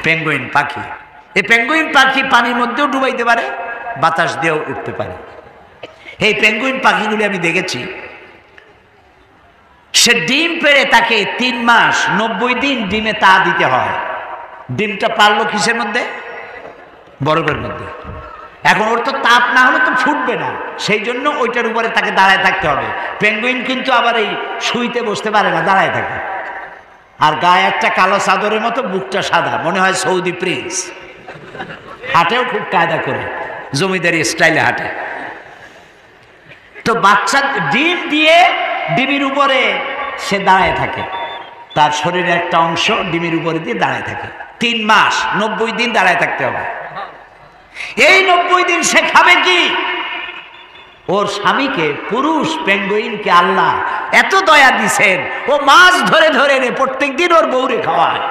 Penguin পাখি, এই penguin পাখি পানির মধ্যেও ডুবাইতে পারে, বাতাস দিয়েও উঠতে পারে। এই পেঙ্গুইন পাখিগুলি আমি দেখেছি, সে ডিম পেড়ে তাকে 3 মাস 90 দিন ডিমে তা দিতে হয়। ডিমটা পারলো কিসের মধ্যে? বরফের মধ্যে। এখন ওর তো তাপ না হলে তো ফুটবে না, সেই জন্য ওইটার উপরে তাকে দাঁড়ায় থাকতে হবে। পেঙ্গুইন কিন্তু আবার এই শুইতে বসতে পারে না, দাঁড়ায় থাকে। আর গায়ে একটা কালো চাদরের মতো, বুকটা সাদা, মনে হয় সৌদি প্রিন্স। হাঁটেও খুব কায়দা করে, জমিদারি স্টাইলে হাঁটে। তো বাচ্চা ডিম দিয়ে ডিমের উপরে সে দাঁড়ায় থাকে, তার শরীরের একটা অংশ ডিমের উপরে দিয়ে দাঁড়ায় থাকে। 3 মাস 90 দিন দাঁড়ায় থাকতে হবে। এই 90 দিন সে খাবে কি? ওর স্বামীকে, পুরুষ পেঙ্গুইনকে আল্লাহ এত দয়া দিছেন, ও মাছ ধরে ধরে প্রত্যেক দিন ওর বউরে খাওয়ায়।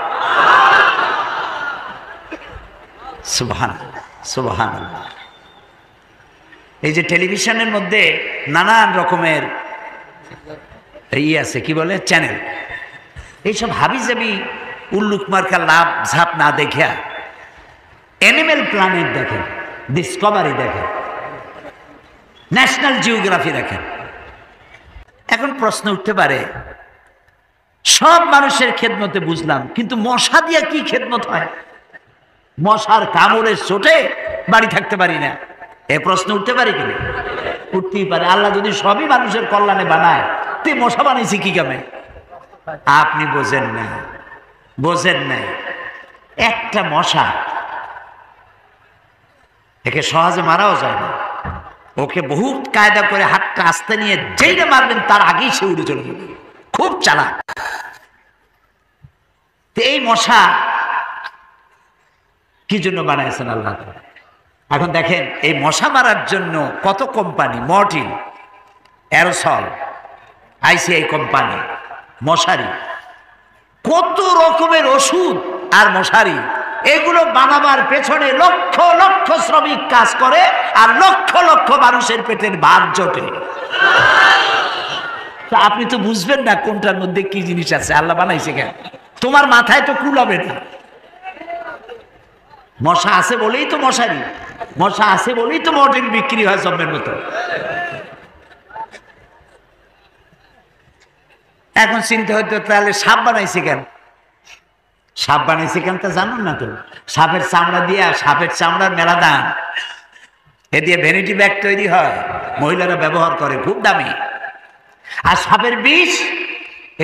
সুবহানাল্লাহ, সুবহানাল্লাহ। এই যে টেলিভিশনের মধ্যে নানান রকমের আছে, কি বলে, চ্যানেল, এইসব হাবিজাবি উল্লুক মার্কা লাভ ঝাপ না দেখে অ্যানিমেল প্ল্যানেট দেখেন, ডিসকভারি দেখেন, ন্যাশনাল জিওগ্রাফি দেখেন। এখন প্রশ্ন উঠতে পারে, সব মানুষের খেদমতে বুঝলাম, কিন্তু মশা দিয়া কি খেদমত হয়? মশার কামড়ের চোটে বাড়ি থাকতে পারি না, এ প্রশ্ন উঠতে পারে কিনা? উঠতেই পারে। আল্লাহ যদি সবই মানুষের কল্যাণে বানায়, তে মশা বানাইছি কি কামে? আপনি বোঝেন না, বোঝেন নাই। একটা মশা, একে সহজে মারাও যায় না, ওকে বহু কায়দা করে হাতটা আস্তে নিয়ে যেইটা মারবেন তার আগেই সে উড়ে চলে যাবে, খুব চালাক। এই মশা কি জন্য বানাইছেন আল্লাহ? এখন দেখেন, এই মশা মারার জন্য কত company, Mortein, aerosol, ICI company, মশারি, কত রকমের ওষুধ আর মশারি, এগুলো বানাবার পেছনে লক্ষ লক্ষ শ্রমিক কাজ করে, আর লক্ষ লক্ষ মানুষের পেটের ভাত জোটে। আপনি তো বুঝবেন না কোনটার মধ্যে কি জিনিস আছে, আল্লাহ বানাইছে কেন? তোমার মাথায় তো কুলাবে না। মশা আছে বলেই তো মশারি, মশা আছে বলেই তো মর্টিন বিক্রি হয় জম্মের মতো। এখন চিন্তা হইতো, তাহলে সাপ বানাইছে কেন? সাপ বানাইছে কেন তা জানুন না তো? সাপের চামড়া দিয়ে, সাপের চামড়ার মেলা দাম, এ দিয়ে ভ্যানিটি ব্যাগ তৈরি হয়, মহিলারা ব্যবহার করে, খুব দামি। আর সাপের বিষ,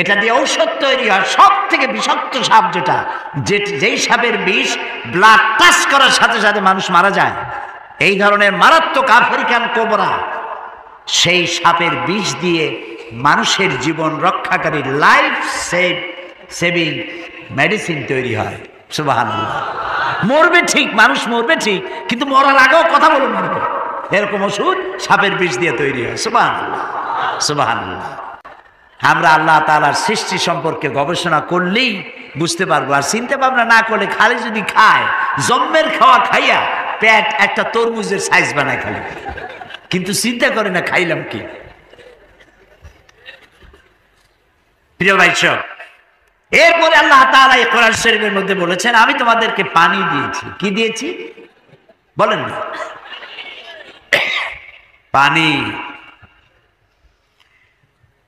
এটা দিয়ে ঔষধ তৈরি হয়। সব থেকে বিষাক্ত সাপ যেটা, যেই সাপের বিষ ব্লাড টাচ করার সাথে সাথে মানুষ মারা যায়, এই ধরনের মারাত্মক আফ্রিকান কোবরা, সেই সাপের বিষ দিয়ে মানুষের জীবন রক্ষাকারী লাইফ সেভিং মেডিসিন তৈরি হয়। সুবহানাল্লাহ। মরবে ঠিক, মানুষ মরবে ঠিক, কিন্তু মরার আগেও কথা বলে মরবে, এরকম ওষুধ সাপের বিষ দিয়ে তৈরি হয়। সুবহানাল্লাহ, সুবহানাল্লাহ। আমরা আল্লাহ তাআলার সৃষ্টি সম্পর্কে গবেষণা করলেই বুঝতে পারবো, আর চিন্তা ভাবনা না করলে খালি যদি খায়, জম্মের খাওয়া খাইয়া পেট একটা তরমুজের সাইজ বানায় খালি, কিন্তু চিন্তা করে না খাইলাম কি। প্রিয় ভাই সব, এরপরে আল্লাহ তাআলা এই কোরআন শরীফের মধ্যে বলেছেন, আমি তোমাদেরকে পানি দিয়েছি। কি দিয়েছি বলেন না? পানি।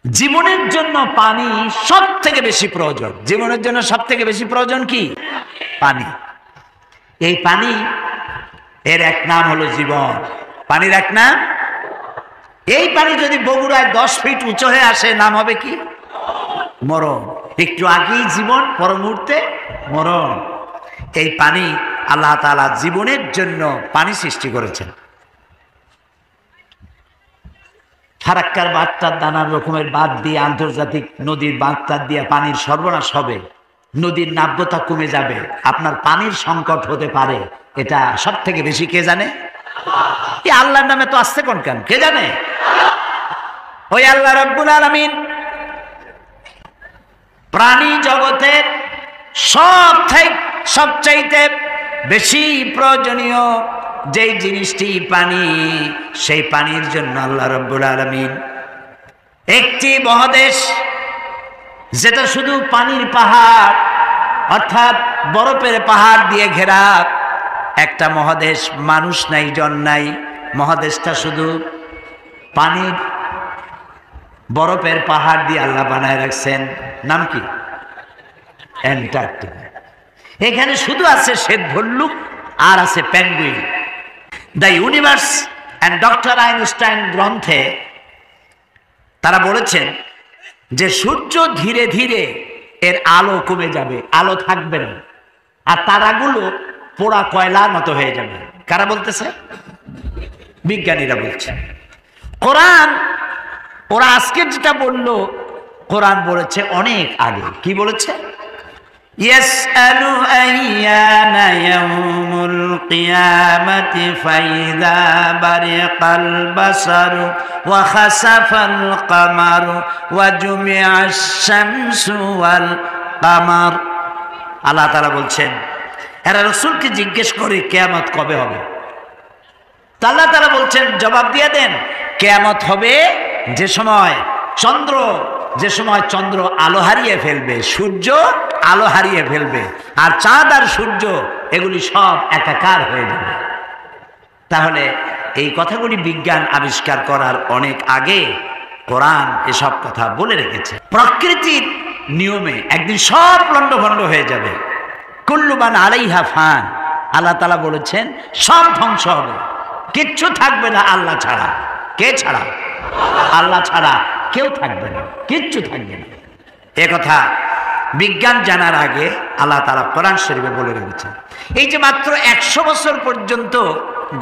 জীবনের জন্য পানি সব থেকে বেশি প্রয়োজন। জীবনের জন্য সব থেকে বেশি প্রয়োজন কি? পানি। এই পানি, এর এক নাম হলো জীবন। পানির এক নাম, এই পানি যদি বগুড়ায় 10 ফিট উঁচু হয়ে আসে, নাম হবে কি? মরণ। একটু আগেই জীবন, পর মুহূর্তে মরণ। এই পানি আল্লাহ তাআলা জীবনের জন্য পানি সৃষ্টি করেছেন। ফারাক্কার বাঁধটার নানান রকমের বাঁধ দিয়ে, আন্তর্জাতিক নদীর বাঁধটার দিয়ে পানির সর্বনাশ হবে, নদীর নাব্যতা কমে যাবে, আপনার পানির সংকট হতে পারে। এটা সব থেকে বেশি কে জানে? এই আল্লাহর নামে তো আসছে কোন কেন, কে জানে? ওই আল্লাহ রাব্বুল আলামিন প্রাণী জগতের সবচাইতে বেশি প্রয়োজনীয় যেই জিনিসটি পানি, সেই পানির জন্য আল্লাহ রাব্বুল আলামিন একটি মহাদেশ যেটা শুধু পানির পাহাড় অর্থাৎ বরফের পাহাড় দিয়ে ঘেরা একটা মহাদেশ, মানুষ নাই, জন নাই, মহাদেশটা শুধু পানির বরফের পাহাড় দিয়ে আল্লাহ বানায় রাখছেন। নাম কি? অ্যান্টার্কটিকা। এখানে শুধু আছে শ্বেত ভল্লুক আর আছে penguin. The universe and doctor Einstein গ্রন্থে তারা বলেছেন যে সূর্য ধীরে ধীরে এর আলো কমে যাবে, আলো থাকবে না, আর তারাগুলো পোড়া কয়লার মতো হয়ে যাবে। কারা বলতেছে? বিজ্ঞানীরা বলছে। কোরআন, ওরা আজকে যেটা বললো, কোরআন বলেছে অনেক আগে। কি বলেছে? ইয়াসআলু আইয়ানা ইয়াউমুল কিয়ামাতি ফাইযা বারিকাল বাসারু ওয়া খাসাফাল কামারু ওয়া জুমিআশ শামসু ওয়াল কামার। আল্লাহ তাআলা বলছেন, এরা রাসূলকে জিজ্ঞেস করে কিয়ামত কবে হবে। আল্লাহ তাআলা বলছেন, জবাব দিয়ে দেন, কিয়ামত হবে যে সময় চন্দ্র আলো হারিয়ে ফেলবে, সূর্য আলো হারিয়ে ফেলবে, আর চাঁদ আর সূর্য এগুলি সব একাকার হয়ে যাবে। তাহলে এই কথাগুলি বিজ্ঞান আবিষ্কার করার অনেক আগে কোরআন এসব কথা বলে রেখেছে। প্রকৃতির নিয়মে একদিন সব লণ্ডভণ্ড হয়ে যাবে। কুল্লু মান আলাইহা ফান। আল্লাহ তাআলা বলেছেন সব ধ্বংস হবে, কিচ্ছু থাকবে না আল্লাহ ছাড়া। কে ছাড়া? আল্লাহ ছাড়া কেউ থাকবে না, কিচ্ছু থাকবে না। এ কথা বিজ্ঞান জানার আগে আল্লাহ তাআলা কোরআন শরীফে বলে রেখেছেন। এই যে মাত্র 100 বছর পর্যন্ত,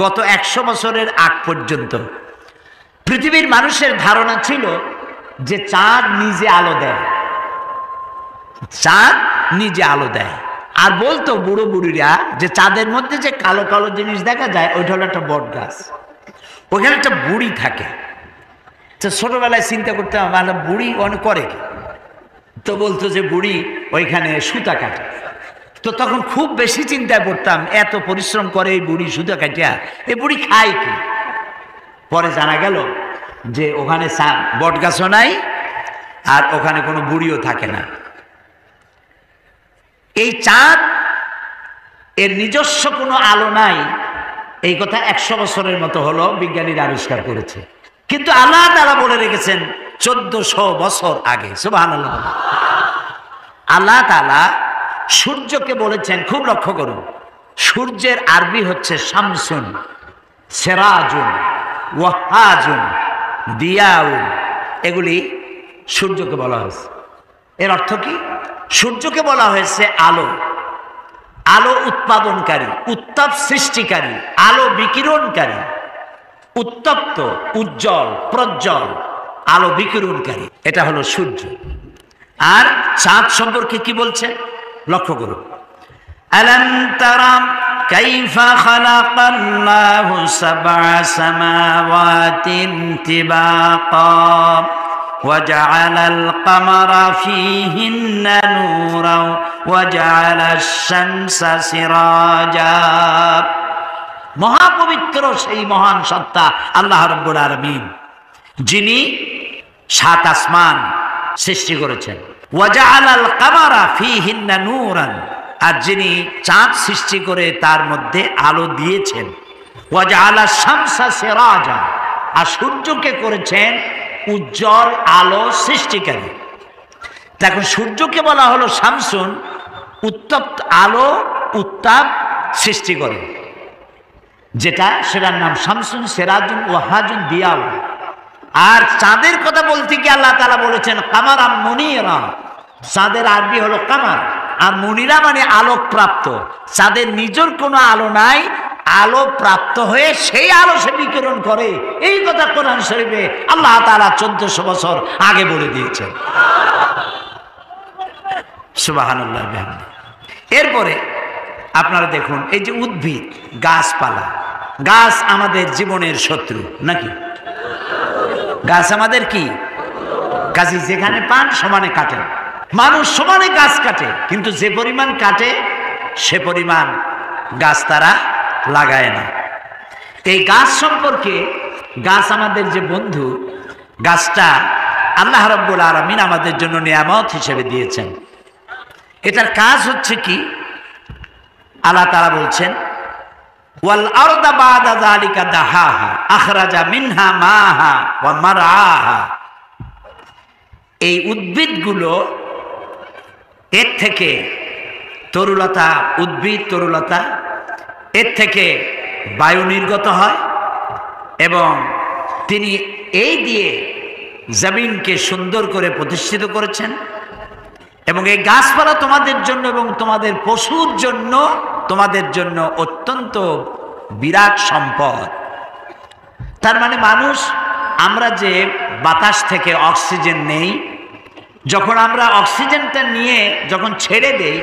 গত 100 বছরের আগ পর্যন্ত পৃথিবীর মানুষের ধারণা ছিল যে চাঁদ নিজে আলো দেয়, চাঁদ নিজে আলো দেয়। আর বলতো বুড়ো বুড়িরা যে চাঁদের মধ্যে যে কালো কালো জিনিস দেখা যায় ওইটা হলো একটা বট গাছ, ওইখানে একটা বুড়ি থাকে। তো ছোটবেলায় চিন্তা করতাম আমার বুড়ি অনেক করে কি, তো বলতো যে বুড়ি ওইখানে সুতা কাটে। তো তখন খুব বেশি চিন্তায় পড়তাম, এত পরিশ্রম করে এই বুড়ি সুতা কাটিয়া, এই বুড়ি খায় কি? পরে জানা গেল যে ওখানে বট গাছও নাই আর ওখানে কোনো বুড়িও থাকে না। এই চাঁদ এর নিজস্ব কোনো আলো নাই, এই কথা 100 বছরের মতো হলো বিজ্ঞানীরা আবিষ্কার করেছে। কিন্তু আল্লাহ তাআলা বলে রেখেছেন 1400 বছর আগে। সুবহানাল্লাহ। আল্লাহ তাআলা সূর্যকে বলেছেন, খুব লক্ষ্য করুন, সূর্যের আরবি হচ্ছে শামসুন, সেরাজুন, ওয়াহাজুন, দিয়াউন। এগুলি সূর্যকে বলা হয়েছে। এর অর্থ কি? সূর্যকে বলা হয়েছে আলো, আলো উৎপাদনকারী, উত্তাপ সৃষ্টিকারী, আলো বিকিরণকারী, উত্তপ্ত, উজ্জ্বল, প্রজ্জ্বল, আলো বিকিরণকারী, এটা হলো সূর্য। আর চাঁদ সম্পর্কে কি বলছে লক্ষ্য করুন। আলাম তারা কাইফা খালাকাল্লাহু সাবআ সামাওয়াতিন তিবাকা وجعل القمر فيهن نورا وجعل الشمس سراجا। মহাপবিত্র সেই মহান সত্তা আল্লাহ রাব্বুল আলামিন, যিনি 7 আসমান সৃষ্টি করেছেন। ওয়াজআলাল কামারা ফীহিন্না নূরান, আর যিনি চাঁদ সৃষ্টি করে তার মধ্যে আলো দিয়েছেন। ওয়াজআলাশ শামসা সিরাজা, আর সূর্যকে করেছেন উজ্জ্বল আলো সৃষ্টিকারী। দেখুন সূর্যকে বলা হলো শামসুন, উত্তপ্ত আলো, উত্তাপ সৃষ্টি করে যেটা, সেটার নাম শামসুন, সেরাজুন, ওয়াহাজুন, দিয়াউন। আর চাঁদের কথা বলতে কি আল্লাহ তাআলা বলেছেন কামারা মুনিরা। চাঁদের আরবি হলো কামার, আর মুনিরা মানে আলোক প্রাপ্ত। চাঁদের নিজের কোনো আলো নাই, আলো প্রাপ্ত হয়ে সেই আলো সে বিকিরণ করে। এই কথা কোরআন শরীফে আল্লাহ তাআলা 1400 বছর আগে বলে দিয়েছেন। সুবহানাল্লাহ। এরপরে আপনারা দেখুন, এই যে উদ্ভিদ, গাছপালা, গাছ আমাদের জীবনের শত্রু নাকি? গাছ আমাদের কি? গাছ যেখানে পান সমানে কাটেন। মানুষ সমানে গাছ কাটে, কিন্তু যে পরিমাণ কাটে সে পরিমাণ গাছ তারা লাগায় না। এই গাছ সম্পর্কে, গাছ আমাদের যে বন্ধু, গাছটা আল্লাহ রাব্বুল আলামিন আমাদের জন্য নিয়ামত হিসেবে দিয়েছেন। এটার কাজ হচ্ছে কি, আল্লাহ তাআলা বলছেন ওয়াল আরদা বাদা যালিকা দাহাহা আখরাজা মিনহা মাহা ওয়া মারআহা। এই উদ্ভিদগুলো এর থেকে তরুলতা, উদ্ভিদ তরুলতা, এর থেকে বায়ু নির্গত হয় এবং তিনি এই দিয়ে জমিনকে সুন্দর করে প্রতিষ্ঠিত করেছেন। এবং এই গাছপালা তোমাদের জন্য এবং তোমাদের পশুর জন্য, তোমাদের জন্য অত্যন্ত বিরাট সম্পদ। তার মানে মানুষ, আমরা যে বাতাস থেকে অক্সিজেন নেই, যখন আমরা অক্সিজেনটা নিয়ে যখন ছেড়ে দেই,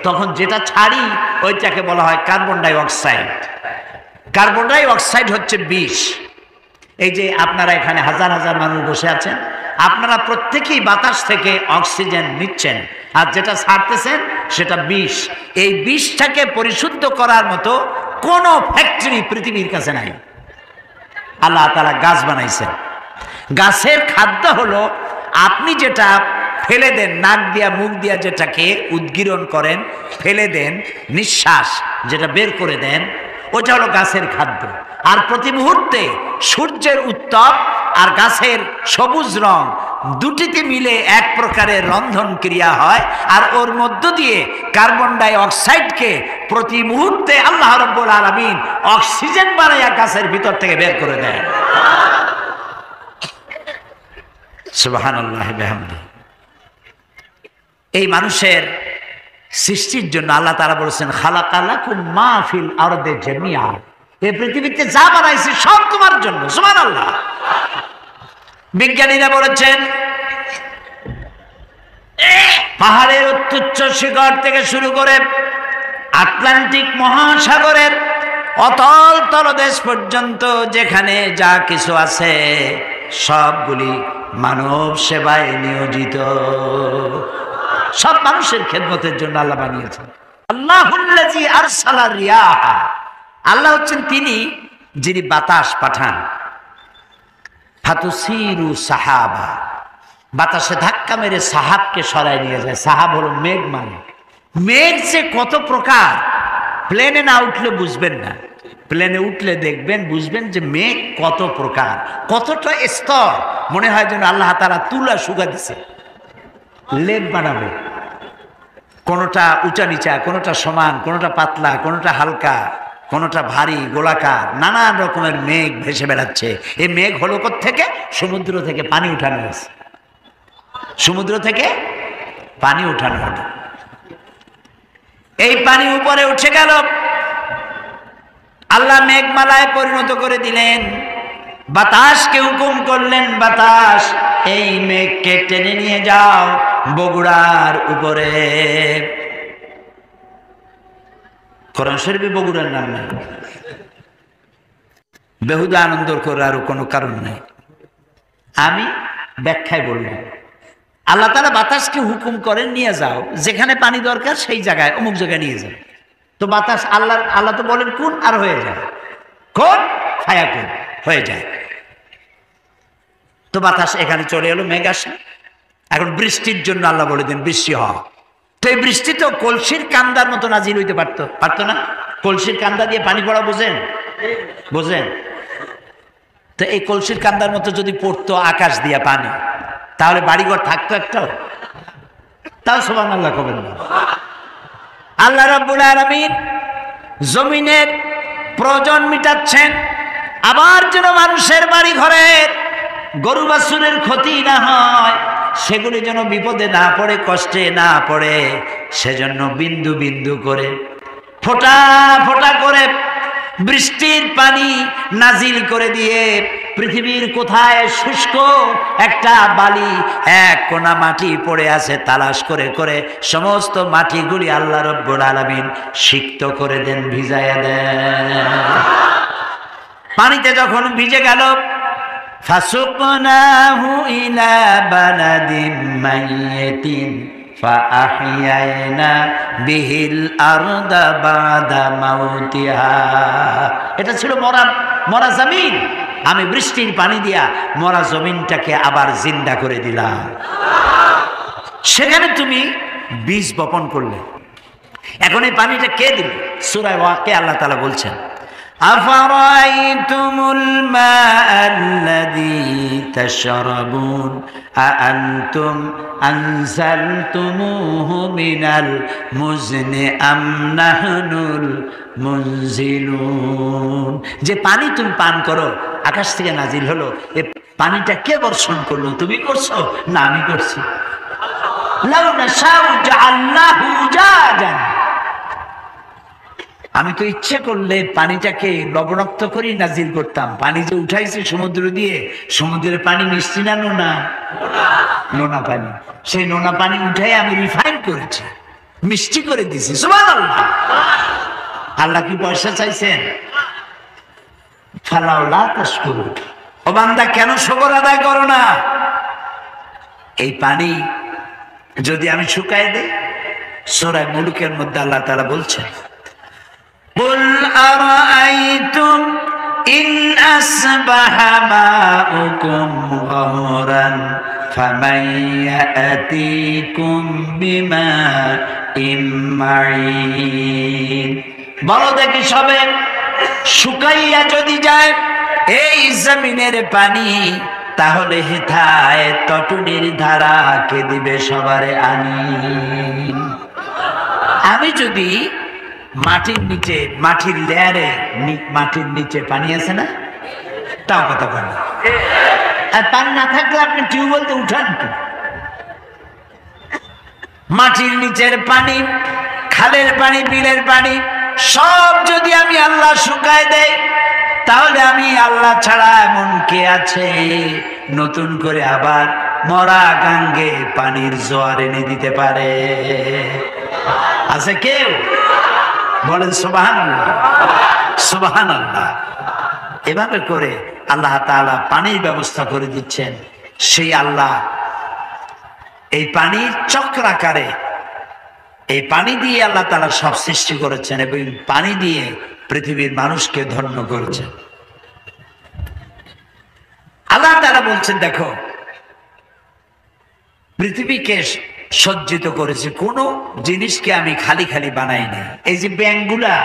তখন যেটা ছাড়ি ওইটাকে বলা হয় carbon die oxide. Carbon die oxide হচ্ছে বিষ। এই যে আপনারা এখানে হাজার হাজার মানুষ বসে আছেন, আপনারা প্রত্যেকেই বাতাস থেকে অক্সিজেন নিচ্ছেন, আর যেটা ছাড়তেছেন সেটা বিষ। এই বিষটাকে পরিশুদ্ধ করার মতো কোনো ফ্যাক্টরি পৃথিবীর কাছে নাই। আল্লাহ তাআলা গাছ বানাইছেন। গাছের খাদ্য হলো আপনি যেটা ফেলে দেন, নাক দিয়া মুখ দিয়া যেটাকে উদ্গীরণ করেন, ফেলে দেন, নিঃশ্বাস যেটা বের করে দেন, ওটা হলো গাছের খাদ্য। আর প্রতি মুহূর্তে সূর্যের উত্তাপ আর গাছের সবুজ রং দুটিতে মিলে এক প্রকারের রন্ধন ক্রিয়া হয়, আর ওর মধ্য দিয়ে কার্বন ডাই অক্সাইডকে প্রতি মুহূর্তে আল্লাহ রাব্বুল আলামিন অক্সিজেন বানাইয়া গাছের ভিতর থেকে বের করে দেন। সুবহানাল্লাহ বিহামদিহি। এই মানুষের সৃষ্টির জন্য আল্লাহ তাআলা বলেছেন খালাকালাকুম মা ফিল আরদি জামিআ। এই পৃথিবীতে যা বানাইছে সব তোমার জন্য। সুবহানাল্লাহ। বিজ্ঞানীরা বলেছেন পাহাড়ের অত্যুচ্চ শিখর থেকে শুরু করে আটলান্টিক মহাসাগরের অতল তলদেশ পর্যন্ত যেখানে যা কিছু আছে সবগুলি মানব সেবায় নিয়োজিত, সব মানুষের খেদমতের জন্য আল্লাহ বানিয়েছেন। আল্লাহুল্লাযী আরসালা রিয়াহা। আল্লাহ হচ্ছেন তিনি যিনি বাতাস পাঠান। ফাতুসিরু সাহাবা, বাতাসে ধাক্কা মেরে সাহাবকে সরায় নিয়ে যায়। সাহাব হলো মেঘ। মানে মেঘ যে কত প্রকার, প্লেনে না উঠলে বুঝবেন না, প্লেনে উঠলে দেখবেন, বুঝবেন যে মেঘ কত প্রকার, কতটা স্তর। মনে হয় যেন আল্লাহ তাআলা তুলা শুকা দিছে, লেপ বানাবে। কোনোটা উঁচা নিচা, কোনোটা সমান, কোনোটা পাতলা, কোনোটা হালকা, কোনোটা ভারী, গোলাকার, নানান রকমের মেঘ ভেসে বেড়াচ্ছে। এই মেঘ হলো কোত্থেকে? সমুদ্র থেকে পানি উঠানো হয়েছে। সমুদ্র থেকে পানি উঠানো হলো। এই পানি উপরে উঠে গেল, আল্লাহ মেঘমালায় পরিণত করে দিলেন। বাতাসকে হুকুম করলেন, বাতাস এই মেঘকে টেনে নিয়ে যাও বগুড়ার উপরে। কোরআন শরীফে বগুড়ার নাম নাই। বেহুদা আনন্দ করার কোনো কারণ নাই। আমি ব্যাখ্যায় বললাম, আল্লাহ তাআলা বাতাসকে হুকুম করেন নিয়ে যাও, যেখানে পানি দরকার সেই জায়গায়, অমুক জায়গায় নিয়ে যাও। তো বাতাস আল্লাহ তো বলেন কোন, আর হয়ে যায়। কোন ফায়াকুন, হয়ে যায়। তো বাতাস এখানে চলে এলো, মেঘ আসে। এখন বৃষ্টির জন্য আল্লাহ বলে দেন বৃষ্টি হয়। তো এই বৃষ্টি তো কলসির কান্দার মতো নাজিল হইতে পারতো না? কলসির কান্দা দিয়ে পানি পড়া বোঝেন? বোঝেন তো? এই কলসির কান্দার মতো যদি পড়তো আকাশ দিয়া পানি, তাহলে বাড়িঘর থাকতো একটাও? তাও সুবহানাল্লাহ কবেন না। আল্লাহ রাব্বুল আলামিন জমিনের প্রয়োজন মিটাচ্ছেন, আবার যেন মানুষের বাড়ি ঘরের গরু বাছুরের ক্ষতি না হয়, সেগুলি যেন বিপদে না পড়ে, কষ্টে না পড়ে, সেজন্য বিন্দু বিন্দু করে, ফোঁটা ফোঁটা করে বৃষ্টির পানি নাজিল করে দিয়ে পৃথিবীর কোথায় শুষ্ক একটা বালি, এক কোনা মাটি পড়ে আছে, তালাশ করে করে সমস্ত মাটিগুলি আল্লাহ রাব্বুল আলামিন সিক্ত করে দেন, ভিজাইয়া দেন। পানিতে যখন ভিজে গেল, ফাসুকনাহু ইলা বালাদিন মাইয়িতিন ফাআহইয়ানা বিহিল আরদা বাদা মাউতিহা। এটা ছিল মরা জমিন, আমি বৃষ্টির পানি দিয়া মরা জমিনটাকে আবার জিন্দা করে দিলাম। সেখানে তুমি বীজ বপন করলে, এখন এই পানিটা কে দিল? সূরা ওয়াকিয়া আল্লাহ তাআলা বলছেন, আফারাইতুমুল মাআল্লাযী তাশরাবুন আআনতুম আনজালতুমুহু মিনাল মুজনি আম নাহনুল মুনজিলুন। যে পানি তুমি পান করো, আকাশ থেকে নাজিল হলো, এই পানিটা কে বর্ষণ করলো? তুমি করছো না আমি করছি? লাউ নাশাউ জাআলনাহু উজাজান, আমি তো ইচ্ছে করলে পানিটাকে লবণাক্ত করে নাজিল করতাম। পানি যে উঠাইছে সমুদ্র দিয়ে, সমুদ্রের পানি মিষ্টি না নোনা? নোনা পানি। সেই নোনা পানি উঠাই আমি রিফাইন করেছি, মিষ্টি করে দিছি। সুবহানাল্লাহ। আল্লাহ কি পয়সা চাইছেন? ফালাউলা তাশকুরুন, ও বান্দা কেন শুকর আদায় করো না? এই পানি যদি আমি শুকায় দেই, সূরা মুলুকের মধ্যে আল্লাহ তাআলা বলছেন, قل أرأيتم إن أصبح ماؤكم غورا فمن يأتيكم بماء معين। বলো দেখি সবে, শুকাইয়া যদি যায় এই জমিনের পানি, তাহলে হেথায় তটনির ধারা কে দিবে সবারে আনি। আমি যদি মাটির নিচে, মাটির লেয়ারে, মাটির নিচে পানি আছে না, তাও কথা বলেন, আর পানি না থাকলে আপনি টিউবওয়েল তো উঠান কি? মাটির নিচের পানি, খালের পানি, বিলের পানি সব যদি আমি আল্লাহ শুকায় দেই, তাহলে আমি আল্লাহ ছাড়া এমন কে আছে নতুন করে আবার মরা গাঙ্গে পানির জোয়ার এনে দিতে পারে? আছে কেউ? বলেন সুবহানাল্লাহ, সুবহানাল্লাহ। এভাবে করে আল্লাহ তাআলা পানির ব্যবস্থা করে দিচ্ছেন। সেই আল্লাহ এই পানির চক্রাকারে, এই পানি দিয়ে আল্লাহ তাআলা সব সৃষ্টি করেছেন এবং পানি দিয়ে পৃথিবীর মানুষকে ধন্য করেছেন। আল্লাহ তাআলা বলছেন, দেখো পৃথিবীকে সজ্জিত করেছে, কোন জিনিসকে আমি খালি খালি বানাই না। এই যে ব্যাংকগুলা,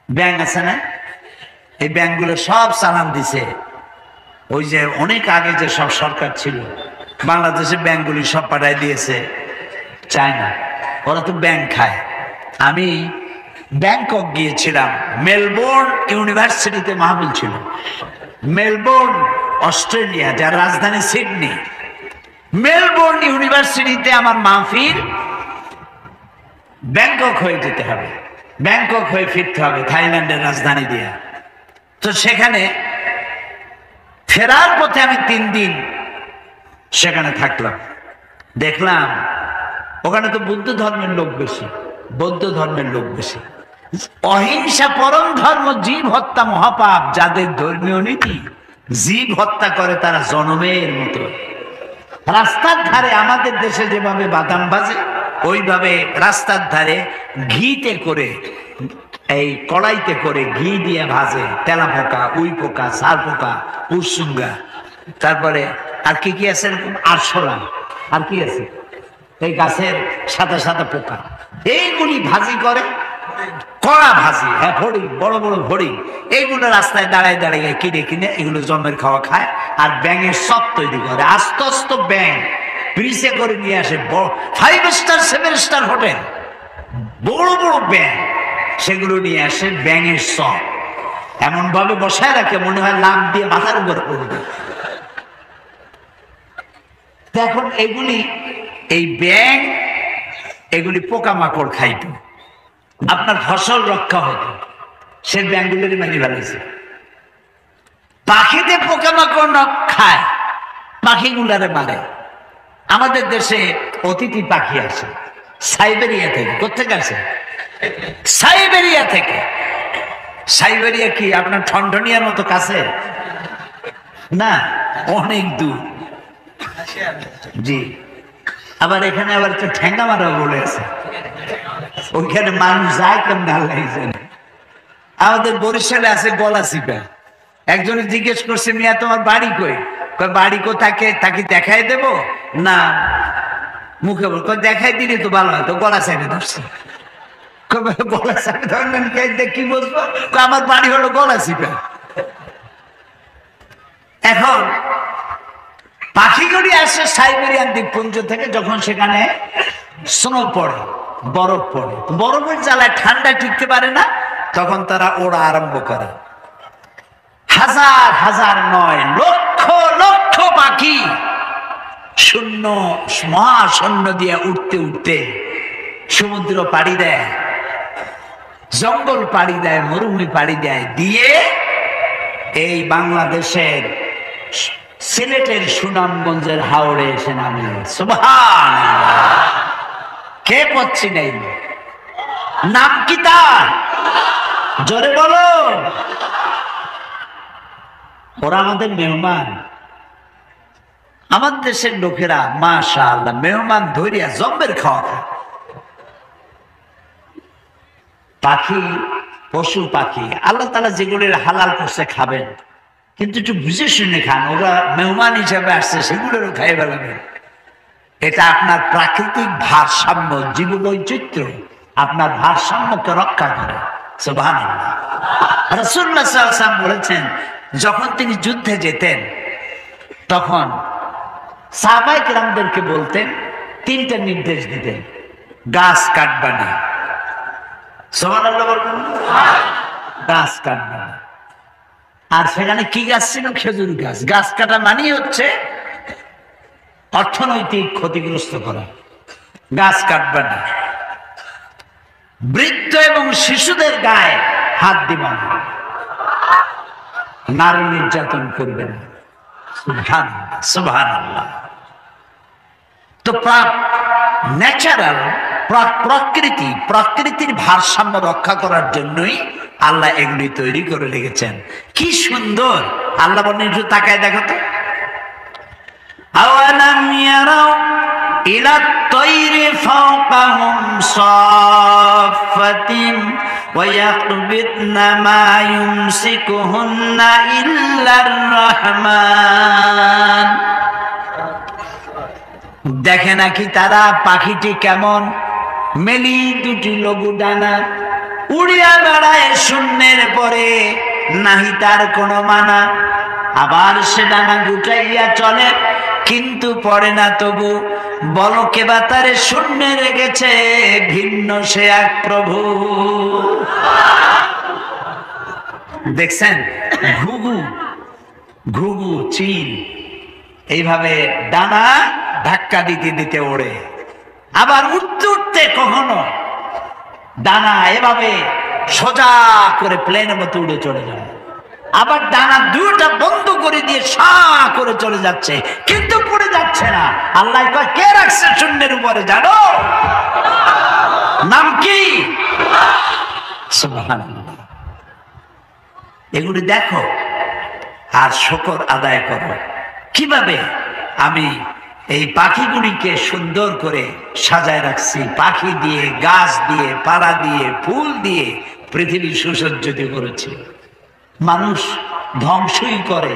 ব্যাংক আছে না, এই ব্যাংকগুলো সব চালান দিছে ওই যে অনেক আগে যে সব সরকার ছিল, বাংলাদেশে ব্যাংকগুলি সব পাঠাই দিয়েছে চায়না। ওরা তো ব্যাংক খায়। আমি ব্যাংকক গিয়েছিলাম, মেলবোর্ন ইউনিভার্সিটিতে মাহফিল ছিল। মেলবোর্ন অস্ট্রেলিয়া, যার রাজধানী সিডনি, মেলবোর্ন ইউনিভার্সিটিতে আমার মাহফিল। ব্যাংকক হয়ে যেতে হবে, ব্যাংকক হয়ে ফিরতে হবে থাইল্যান্ডের রাজধানী দিয়ে। তো সেখানে ফেরার পথে আমি 3 দিন সেখানে থাকলাম। দেখলাম ওখানে তো বুদ্ধ ধর্মের লোক বেশি, বৌদ্ধ ধর্মের লোক বেশি। অহিংসা পরম ধর্ম, জীব হত্যা মহাপাপ। যাদের ধর্মীয় নীতি, জীব হত্যা করে তারা জনমের মতো। রাস্তার ধারে আমাদের দেশে যেভাবে বাদাম ভাজে, ওইভাবে রাস্তার ধারে ঘিতে করে, এই কড়াইতে করে ঘি দিয়ে ভাজে। তেলা পোকা, উই পোকা, সার পোকা, উরসুঙ্গা, তারপরে আর কি কি আছে, আরশোলা, আর কি আছে, এই গাছের সাদা সাদা পোকা, এইগুলি ভাজি করে। কড়া ভাজি, হ্যাঁ, ফড়ি, বড় বড় ফড়ি, এইগুলো রাস্তায় দাঁড়ায় দাঁড়িয়ে কিনে কিনে এগুলো জন্মের খাওয়া খায়। আর ব্যাঙের সব তৈরি করে, আস্তে আস্তে ব্যাঙ ব্রিজে করে নিয়ে আসে। 5 স্টার 7 স্টার হোটেল, বড় বড় ব্যাঙ, সেগুলো নিয়ে আসে। ব্যাঙের সব এমন ভাবে বসায় রাখে, মনে হয় লাভ দিয়ে মাথার উপরে পড়বে। এখন এগুলি, এই ব্যাঙ এগুলি পোকামাকড় খাইত, আপনার ফসল রক্ষা হতো, সে ব্যাঙগুলোরই মারি ফেলেছে। পাখিতে পোকামাকড় খায়, পাখিগুলারে মারে। আমাদের দেশে অতিথি পাখি আসে সাইবেরিয়া থেকে। কোথেকে আসে? সাইবেরিয়া থেকে। সাইবেরিয়া কি আপনার ঠনঠনিয়ার মতো কাছে না, অনেক দূর। জি, আবার এখানে আবার একটা ঠেঙ্গা মারা বলে আছে, ওইখানে মানুষ যায় কেমন আল্লাহ জানে। আমাদের বরিশালে আছে গলা চিপা, একজনে জিজ্ঞেস করছে, মিয়া তোমার বাড়ি কই? বাড়ি কোথাকে তাকে দেখাই দেব না মুখে বল? দেখাই দিলে তো ভালো হয়, তো গলা সাইডে ধরছে। গলা সাইডে ধরলেন কি বলবো? আমার বাড়ি হলো গলাচিপা। এখন পাখিগুলি আসে সাইবেরিয়ান দ্বীপপুঞ্জ থেকে, যখন সেখানে স্নো পড়ে, বরফ পড়ে, বরফের জ্বালায় ঠান্ডা টিকতে পারে না, তখন তারা ওড়া আরম্ভ করে। হাজার হাজার নয়, লক্ষ লক্ষ পাখি শূন্য মহাশূন্য দিয়ে উঠতে উঠতে সমুদ্র পাড়ি দেয়, জঙ্গল পাড়ি দেয়, মরুভূমি পাড়ি দেয়, দিয়ে এই বাংলাদেশের সিলেটের সুনামগঞ্জের হাওড়ে এসে নামে। সুবহানাল্লাহ! কে পড়ছি নেই? নাম কি তার? জোরে বলো। ওরা আমাদের মেহমান, আমাদের দেশের লোকেরা মাশাআল্লাহ মেহমান ধরিয়া জম্বের খাওয়া খায়। পাখি, পশু পাখি আল্লাহ তাআলা যেগুলোর হালাল করছে খাবেন, কিন্তু একটু বুঝে শুনে খান। ওরা মেহমান হিসাবে আসছে, সেগুলোরও খাই ফেলাবেন। এটা আপনার প্রাকৃতিক ভারসাম্য, জীববৈচিত্র্য, আপনার ভারসাম্যকে রক্ষা করে। সুবহানাল্লাহ! রাসূলুল্লাহ সাল্লাল্লাহু আলাইহি ওয়াসাল্লাম বলেছেন, যখন তিনি যুদ্ধে যেতেন তখন সাহাবায়ে কেরামদেরকে বলতেন, তিনটা নির্দেশ দিতেন। গাছ কাটবা না। সুবহানাল্লাহ বলবেন? গাছ কাটবা না। আর সেখানে কি গাছ ছিল? খেজুর গাছ। গাছ কাটা মানেই হচ্ছে অর্থনৈতিক ক্ষতিগ্রস্ত করা। গাছ কাটবে না। বৃদ্ধ এবং শিশুদের গায়ে হাত দিবে না। নারী নির্যাতন করবে না। সুবহানাল্লাহ, সুবহানাল্লাহ। তো ন্যাচারাল প্রকৃতির ভারসাম্য রক্ষা করার জন্যই আল্লাহ এগুলি তৈরি করে রেখেছেন। কি সুন্দর! আল্লাহ বলেন, একটু তাকায় দেখো তো। আওয়ালাম ইয়ারাউ ইলা তায়রি ফাওকাহুম সাফাতিন ওয়া ইয়াকবিদনা মা ইউমসিকুহুন্না ইল্লার রহমান। দেখে নাকি তারা পাখিটি কেমন? মেলি দুটি লঘু ডানা, উড়িয়া বেড়ায় শূন্যের পরে, নাহি তার কোনো মানা। আবার সে ডানা গুটাইয়া চলে, কিন্তু পড়ে না তবু। বলো কে বা তারে শূন্যে রেখেছে, ভিন্ন সে এক প্রভু। দেখছেন? ঘুঘু, ঘুঘু, চিল এইভাবে ডানা ধাক্কা দিতে দিতে ওড়ে। আবার উঠতে উঠতে কখনো ডানা এভাবে সোজা করে প্লেনের মতো উড়ে চলে যায়। আবার ডানা দুটা বন্ধ করে দিয়ে সা করে চলে যাচ্ছে, কিন্তু পড়ে যাচ্ছে না। আল্লাহ কয়, কে রাখছে শূন্যের উপরে জানো? নাম কি? সুবহানাল্লাহ। এগুলি দেখো আর শুকর আদায় করো। কিভাবে আমি এই পাখিগুলিকে সুন্দর করে সাজায় রাখছি, পাখি দিয়ে, গাছ দিয়ে, পাড়া দিয়ে, ফুল দিয়ে পৃথিবী সুসজ্জিত করেছি। মানুষ ধ্বংসই করে,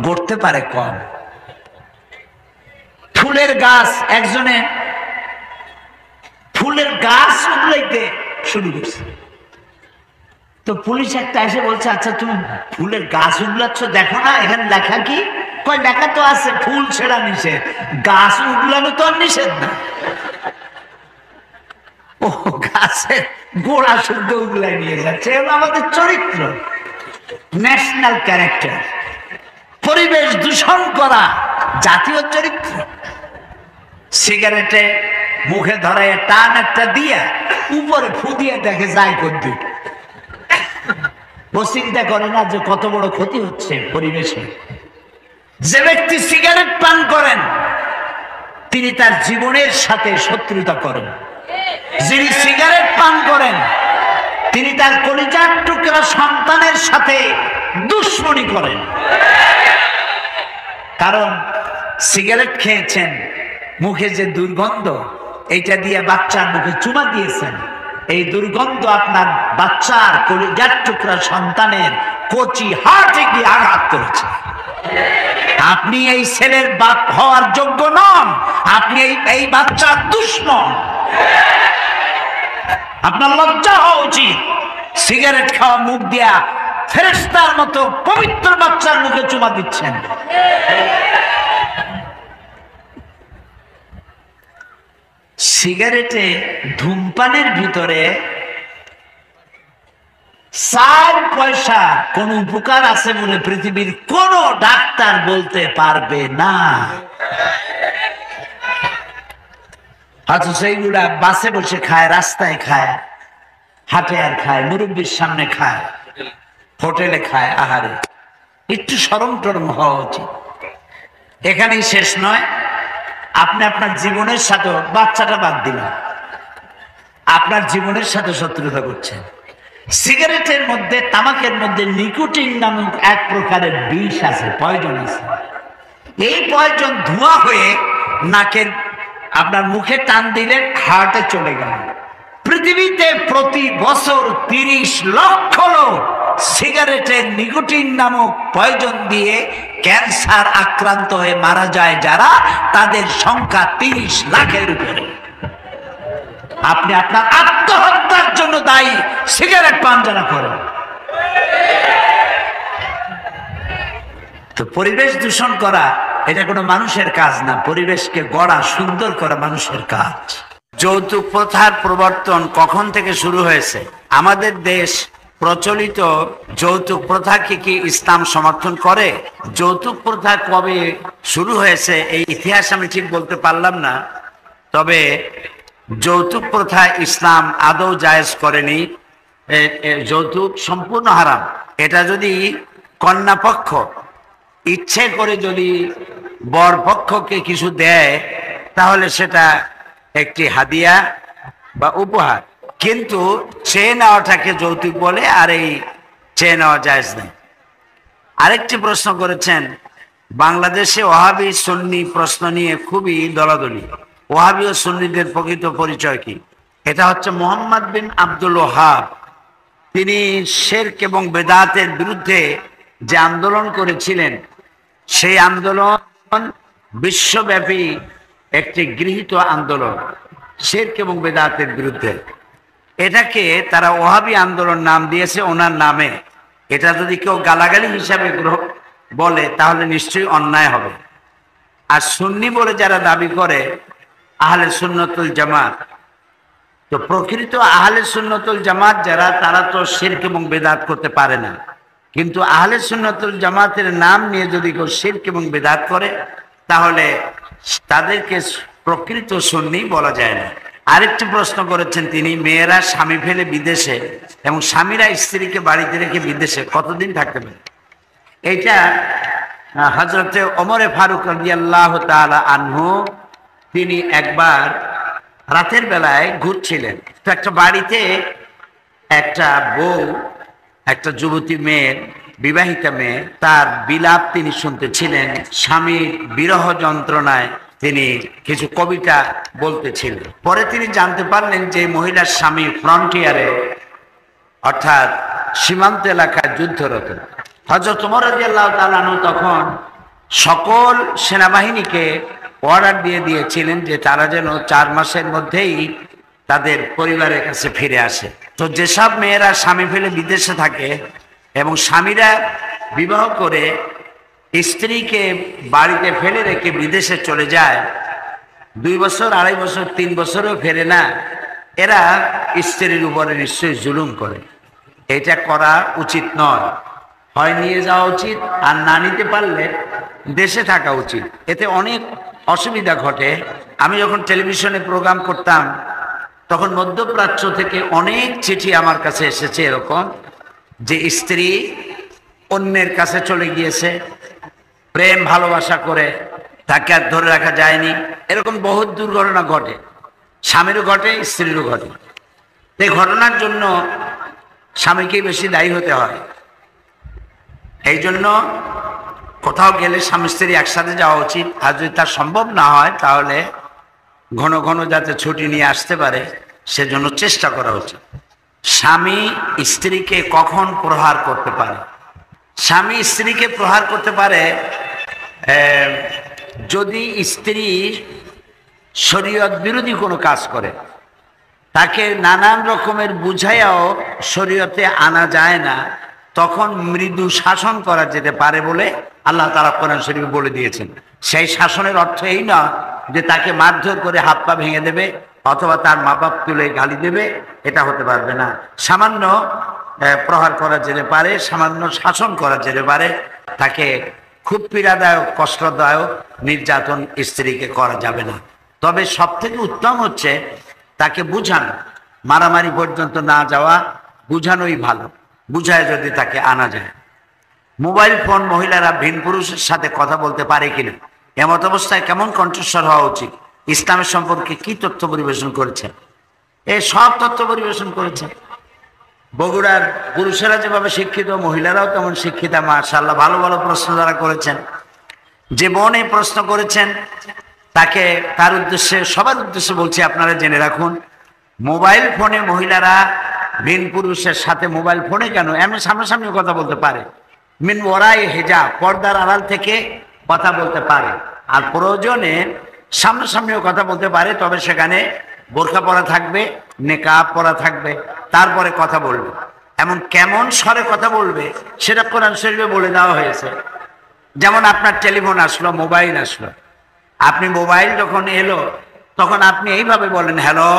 গড়তে পারে কম। ফুলের গাছ, একজনে ফুলের গাছ উগলাইতে শুরু করছে। তো পুলিশ একটা এসে বলছে, আচ্ছা তুমি ফুলের গাছ উগলাচ্ছ, দেখো না এখানে লেখা কি? কয়, লেখা তো আছে ফুল ছেড়া নিষেধ, গাছ উগলানো তো আর নিষেধ না। ও গাছের গোড়া শুদ্ধ উগলাই নিয়ে যাচ্ছে। আমাদের চরিত্র, ন্যাশনাল ক্যারেক্টার। পরিবেশ দূষণ করা জাতীয় চরিত্র। সিগারেটে মুখে ধরে টান একটা দিয়া উপরে ফু দিয়ে দেখে যায় কদ্দুর। ও চিন্তা করে না যে কত বড় ক্ষতি হচ্ছে পরিবেশে। যে ব্যক্তি সিগারেট পান করেন তিনি তার জীবনের সাথে শত্রুতা করেন। যিনি সিগারেট পান করেন তিনি তার কলিজার টুকরা সন্তানের সাথে দুশ্মনী করেন। কারণ সিগারেট খেয়েছেন, মুখে যে দুর্গন্ধ, এইটা দিয়ে বাচ্চার মুখে চুমা দিয়েছেন, এই দুর্গন্ধ আপনার বাচ্চার কলিজার টুকরা সন্তানের কচি হার্টে গিয়ে আঘাত করেছে। আপনি এই ছেলের বাপ হওয়ার যোগ্য নন, আপনি এই বাচ্চার দুশমন। আপনার লজ্জা হওয়া উচিত। সিগারেট খাওয়া মুখ দিয়া ফেরেশতার মতো পবিত্র বাচ্চার মুখে চুমা দিচ্ছেন। সিগারেটে ধূমপানের ভিতরে 4 পয়সা কোন উপকার আছে বলে পৃথিবীর কোন ডাক্তার বলতে পারবে না। হয়তো সেইগুলা বাসে বসে খায়, রাস্তায় খায়, হাটে আর খায়, মুরব্বীর সামনে খায়, হোটেলে খায়। আহারে, একটু শরম টরম হওয়া উচিত। এখানেই শেষ নয়, আপনি আপনার জীবনের সাথে, বাচ্চাটা বাদ দিলাম, আপনার জীবনের সাথে শত্রুতা করছেন। সিগারেটের মধ্যে, তামাকের মধ্যে নিকোটিন নামক এক প্রকারের বিষ আছে, পয়জন আছে। এই পয়জন ধোঁয়া হয়ে নাকের আপনার মুখে টান দিলে হার্টে চলে গেল। পৃথিবীতে প্রতি বছর 30 লক্ষ লোক সিগারেটের নিকোটিন নামক পয়জন দিয়ে ক্যান্সার আক্রান্ত হয়ে মারা যায় যারা, তাদের সংখ্যা 30 লাখের উপরে। আপনি আপনার আত্মহত্যার জন্য দায়ী সিগারেট পান যারা করেন। তো পরিবেশ দূষণ করা এটা কোনো মানুষের কাজ না, পরিবেশকে গড়া, সুন্দর করা মানুষের কাজ। যৌতুক প্রথার প্রবর্তন কখন থেকে শুরু হয়েছে? আমাদের দেশ প্রচলিত যৌতুক প্রথাকে কি ইসলাম সমর্থন করে? যৌতুক প্রথা কবে শুরু হয়েছে এই ইতিহাস আমি ঠিক বলতে পারলাম না, তবে যৌতুক প্রথা ইসলাম আদৌ জায়েজ করেনি। যৌতুক সম্পূর্ণ হারাম। এটা যদি কন্যা পক্ষ ইচ্ছে করে যদি বর পক্ষকে কিছু দেয় তাহলে সেটা একটি হাদিয়া বা উপহার, কিন্তু চেয়ে নেওয়াটাকে যৌতুক বলে, আর এই চেয়ে নেওয়া জায়েজ নেই। আরেকটি প্রশ্ন করেছেন, বাংলাদেশে ওয়াহাবি সুন্নি প্রশ্ন নিয়ে খুবই দলাদলি। ওয়াহাবি ও সুন্নিদের প্রকৃত পরিচয় কি? এটা হচ্ছে মোহাম্মদ বিন আব্দুল ওয়াহাব। তিনি শিরক এবং বেদাতের বিরুদ্ধে যে আন্দোলন করেছিলেন, সেই আন্দোলন বিশ্বব্যাপী একটি গৃহীত আন্দোলন, শিরক এবং বেদাতের বিরুদ্ধে। এটাকে তারা ওয়াহাবি আন্দোলন নাম দিয়েছে ওনার নামে। এটা যদি কেউ গালাগালি হিসাবে বলে তাহলে নিশ্চয়ই অন্যায় হবে। আর সুন্নি বলে যারা দাবি করে আহলে সুন্নতুল জামাত, তো প্রকৃত আহলে সুন্নতুল জামাত যারা, তারা তো শিরক এবং বেদাত করতে পারে না। কিন্তু আহলে সুন্নতুল জামাতের নাম নিয়ে যদি কেউ শিরক এবং বেদাত করে তাহলে তাদেরকে প্রকৃত সুন্নি বলা যায় না। আরেকটি প্রশ্ন করেছেন তিনি, মেয়েরা স্বামী ফেলে বিদেশে এবং স্বামীরা স্ত্রীকে বাড়িতে রেখে বিদেশে কতদিন থাকতে পারে? এইটা হযরতে ওমরে ফারুক রাদিয়াল্লাহু তাআলা আনহু, তিনি একবার রাতের বেলায় ঘুরছিলেন, তো একটা বাড়িতে একটা বউ, একটা যুবতী মেয়ে, বিবাহিতা মেয়ে, তার বিলাপ তিনি শুনতেছিলেন। স্বামীর বিরহ যন্ত্রণায় তিনি কিছু কবিতা বলতেছিলেন। পরে তিনি জানতে পারলেন যে মহিলার স্বামী ফ্রন্টিয়ারে, অর্থাৎ সীমান্ত এলাকায় যুদ্ধরত। হযরত ওমর রাদিয়াল্লাহু তাআলা আনহু তখন সকল সেনাবাহিনীকে অর্ডার দিয়ে দিয়েছিলেন যে তারা যেন 4 মাসের মধ্যেই তাদের পরিবারের কাছে ফিরে আসে। তো যেসব মেয়েরা স্বামী ফেলে বিদেশে থাকে এবং স্বামীরা বিবাহ করে স্ত্রীকে বাড়িতে ফেলে রেখে বিদেশে চলে যায়, 2 বছর, 2.5 বছর, 3 বছরও ফেরে না, এরা স্ত্রীর উপরে নিশ্চয়ই জুলুম করে। এটা করা উচিত নয়। হয় নিয়ে যাওয়া উচিত, আর না নিতে পারলে দেশে থাকা উচিত। এতে অনেক অসুবিধা ঘটে। আমি যখন টেলিভিশনে প্রোগ্রাম করতাম তখন মধ্যপ্রাচ্য থেকে অনেক চিঠি আমার কাছে এসেছে এরকম, যে স্ত্রী অন্যের কাছে চলে গিয়েছে, প্রেম ভালোবাসা করে তাকে আর ধরে রাখা যায়নি, এরকম বহুত দুর্ঘটনা ঘটে। স্বামীরও ঘটে, স্ত্রীরও ঘটে। এই ঘটনার জন্য স্বামীকেই বেশি দায়ী হতে হয়। এই জন্য কোথাও গেলে স্বামী স্ত্রী একসাথে যাওয়া উচিত। আর যদি তা সম্ভব না হয় তাহলে ঘন ঘন যাতে ছুটি নিয়ে আসতে পারে সেজন্য চেষ্টা করা উচিত। স্বামী স্ত্রীকে কখন প্রহার করতে পারে? স্বামী স্ত্রীকে প্রহার করতে পারে যদি স্ত্রী শরীয়ত বিরোধী কোনো কাজ করে, তাকে নানান রকমের বুঝাইয়াও শরীয়তে আনা যায় না, তখন মৃদু শাসন করা যেতে পারে বলে আল্লাহ তাআলা কোরআন শরীফে বলে দিয়েছেন। সেই শাসনের অর্থ এই না যে তাকে মারধর করে হাত পা ভেঙে দেবে অথবা তার মা বাপ তুলে গালি দেবে, এটা হতে পারবে না। সামান্য প্রহার করা যেতে পারে, সামান্য শাসন করা যেতে পারে, তাকে খুব পীড়াদায়ক কষ্টদায়ক নির্যাতন স্ত্রীকে করা যাবে না। তবে সব থেকে উত্তম হচ্ছে তাকে বুঝানো, মারামারি পর্যন্ত না যাওয়া, বুঝানোই ভালো। বুঝায় যদি তাকে আনা যায়। মোবাইল ফোন মহিলারা ভিন পুরুষের সাথে কথা বলতে পারে কিনা, এমত অবস্থায় কেমন কণ্ঠস্বর হওয়া উচিত, ইসলামের সম্পর্কে কি তথ্য পরিবেশন করেছেন? এই সব তথ্য পরিবেশন করেছেন। বগুড়ার পুরুষেরা যেভাবে শিক্ষিত, মহিলারাও তেমন শিক্ষিতা। মাশাআল্লাহ, ভালো ভালো প্রশ্ন যারা করেছেন। যে বোন এই প্রশ্ন করেছেন তাকে, তার উদ্দেশ্যে, সবার উদ্দেশ্যে বলছি, আপনারা জেনে রাখুন, মোবাইল ফোনে মহিলারা ভিন পুরুষের সাথে মোবাইল ফোনে কেন, এমন সামনাসামনি কথা বলতে পারে। মিন ওরাই হেজাব, পর্দার আড়াল থেকে কথা বলতে পারে। আর প্রয়োজনে সামনাসামনিও কথা বলতে পারে, তবে সেখানে বোরকা পরা থাকবে, নেকাব পরা থাকবে, তারপরে কথা বলবে। এমন কেমন স্বরে কথা বলবে সেটা কোরআন শরীফে বলে দেওয়া হয়েছে। যেমন আপনার টেলিফোন আসলো, মোবাইল আসলো, আপনি মোবাইল যখন এলো তখন আপনি এইভাবে বলেন হ্যালো,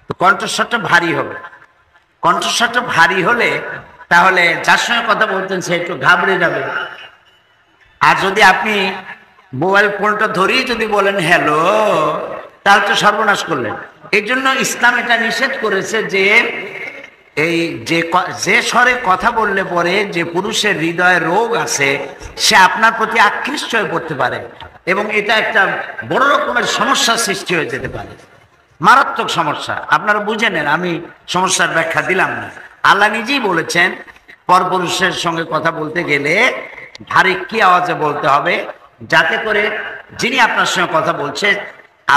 তো কণ্ঠস্বরটা ভারী হবে। কণ্ঠস্বরটা ভারী হলে তাহলে যার সঙ্গে কথা বলতেন সে একটু ঘাবড়ে যাবে। আর যদি আপনি মোবাইল ফোনটা ধরেই যদি বলেন হ্যালো, তাহলে তো সর্বনাশ করলেন। এই জন্য ইসলাম এটা নিষেধ করেছে যে এই যে স্বরে কথা বললে পরে যে পুরুষের হৃদয়ে রোগ আছে সে আপনার প্রতি আকৃষ্ট হয়ে পড়তে পারে, এবং এটা একটা বড় রকমের সমস্যার সৃষ্টি হয়ে যেতে পারে, মারাত্মক সমস্যা। আপনারা বুঝে নেন, আমি সমস্যার ব্যাখ্যা দিলাম না। আল্লাহ নিজেই বলেছেন পরপুরুষের সঙ্গে কথা বলতে গেলে ভারী কি আওয়াজে বলতে হবে, যাতে করে যিনি আপনার সঙ্গে কথা বলছে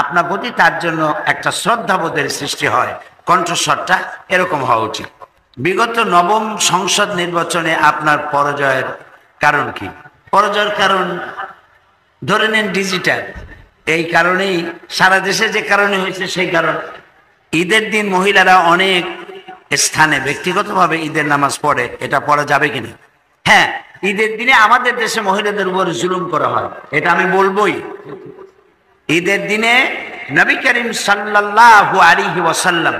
আপনার প্রতি তার জন্য একটা শ্রদ্ধাবোধের সৃষ্টি হয়। কণ্ঠস্বরটা এরকম হওয়া উচিত। বিগত নবম সংসদ নির্বাচনে আপনার পরাজয়ের কারণ কি? পরাজয়ের কারণ ধরে নেন ডিজিটাল। এই কারণেই সারা দেশে যে কারণে হয়েছে সেই কারণ। ঈদের দিন মহিলারা অনেক স্থানে ব্যক্তিগতভাবে ঈদের নামাজ পড়ে, এটা পড়া যাবে কিনা? হ্যাঁ, ঈদের দিনে আমাদের দেশে মহিলাদের উপর জুলুম করা হয়, এটা আমি বলবোই। ঈদের দিনে নবী করিম সাল্লাল্লাহু আলাইহি ওয়াসাল্লাম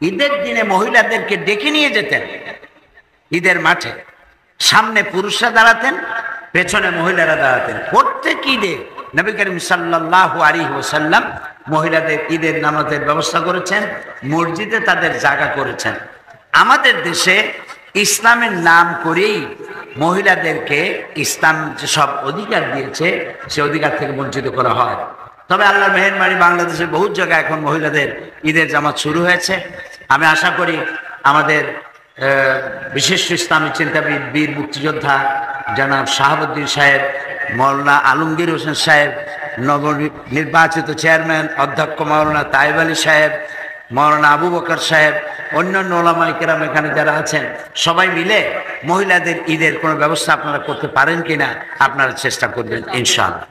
ঈদের দিনে মহিলাদেরকে ডেকে নিয়ে যেতেন ঈদের মাঠে। সামনে পুরুষরা দাঁড়াতেন, পেছনে মহিলারা দাঁড়াতেন। প্রত্যেক ঈদে নবী করিম সাল্লাল্লাহু আলাইহি ওয়াসাল্লাম মহিলাদের ঈদের নামাজের ব্যবস্থা করেছেন, মসজিদে তাদের জায়গা করেছেন। আমাদের দেশে ইসলামের নাম করেই মহিলাদেরকে ইসলাম যেসব অধিকার দিয়েছে সে অধিকার থেকে বঞ্চিত করা হয়। তবে আল্লাহর মেহেরবানি, বাংলাদেশের বহু জায়গায় এখন মহিলাদের ঈদের জামাত শুরু হয়েছে। আমি আশা করি আমাদের বিশিষ্ট ইসলামী চিন্তাবিদ, বীর মুক্তিযোদ্ধা জনাব শাহাবুদ্দিন সাহেব, মৌলানা আলমগীর হোসেন সাহেব, নবনির্বাচিত চেয়ারম্যান অধ্যক্ষ মৌলানা তাইব আলী সাহেব, মৌলানা আবু বকর সাহেব, অন্যান্য ওলামায়ে কেরাম এখানে যারা আছেন, সবাই মিলে মহিলাদের ঈদের কোনো ব্যবস্থা আপনারা করতে পারেন কিনা আপনারা চেষ্টা করবেন ইনশাআল্লাহ।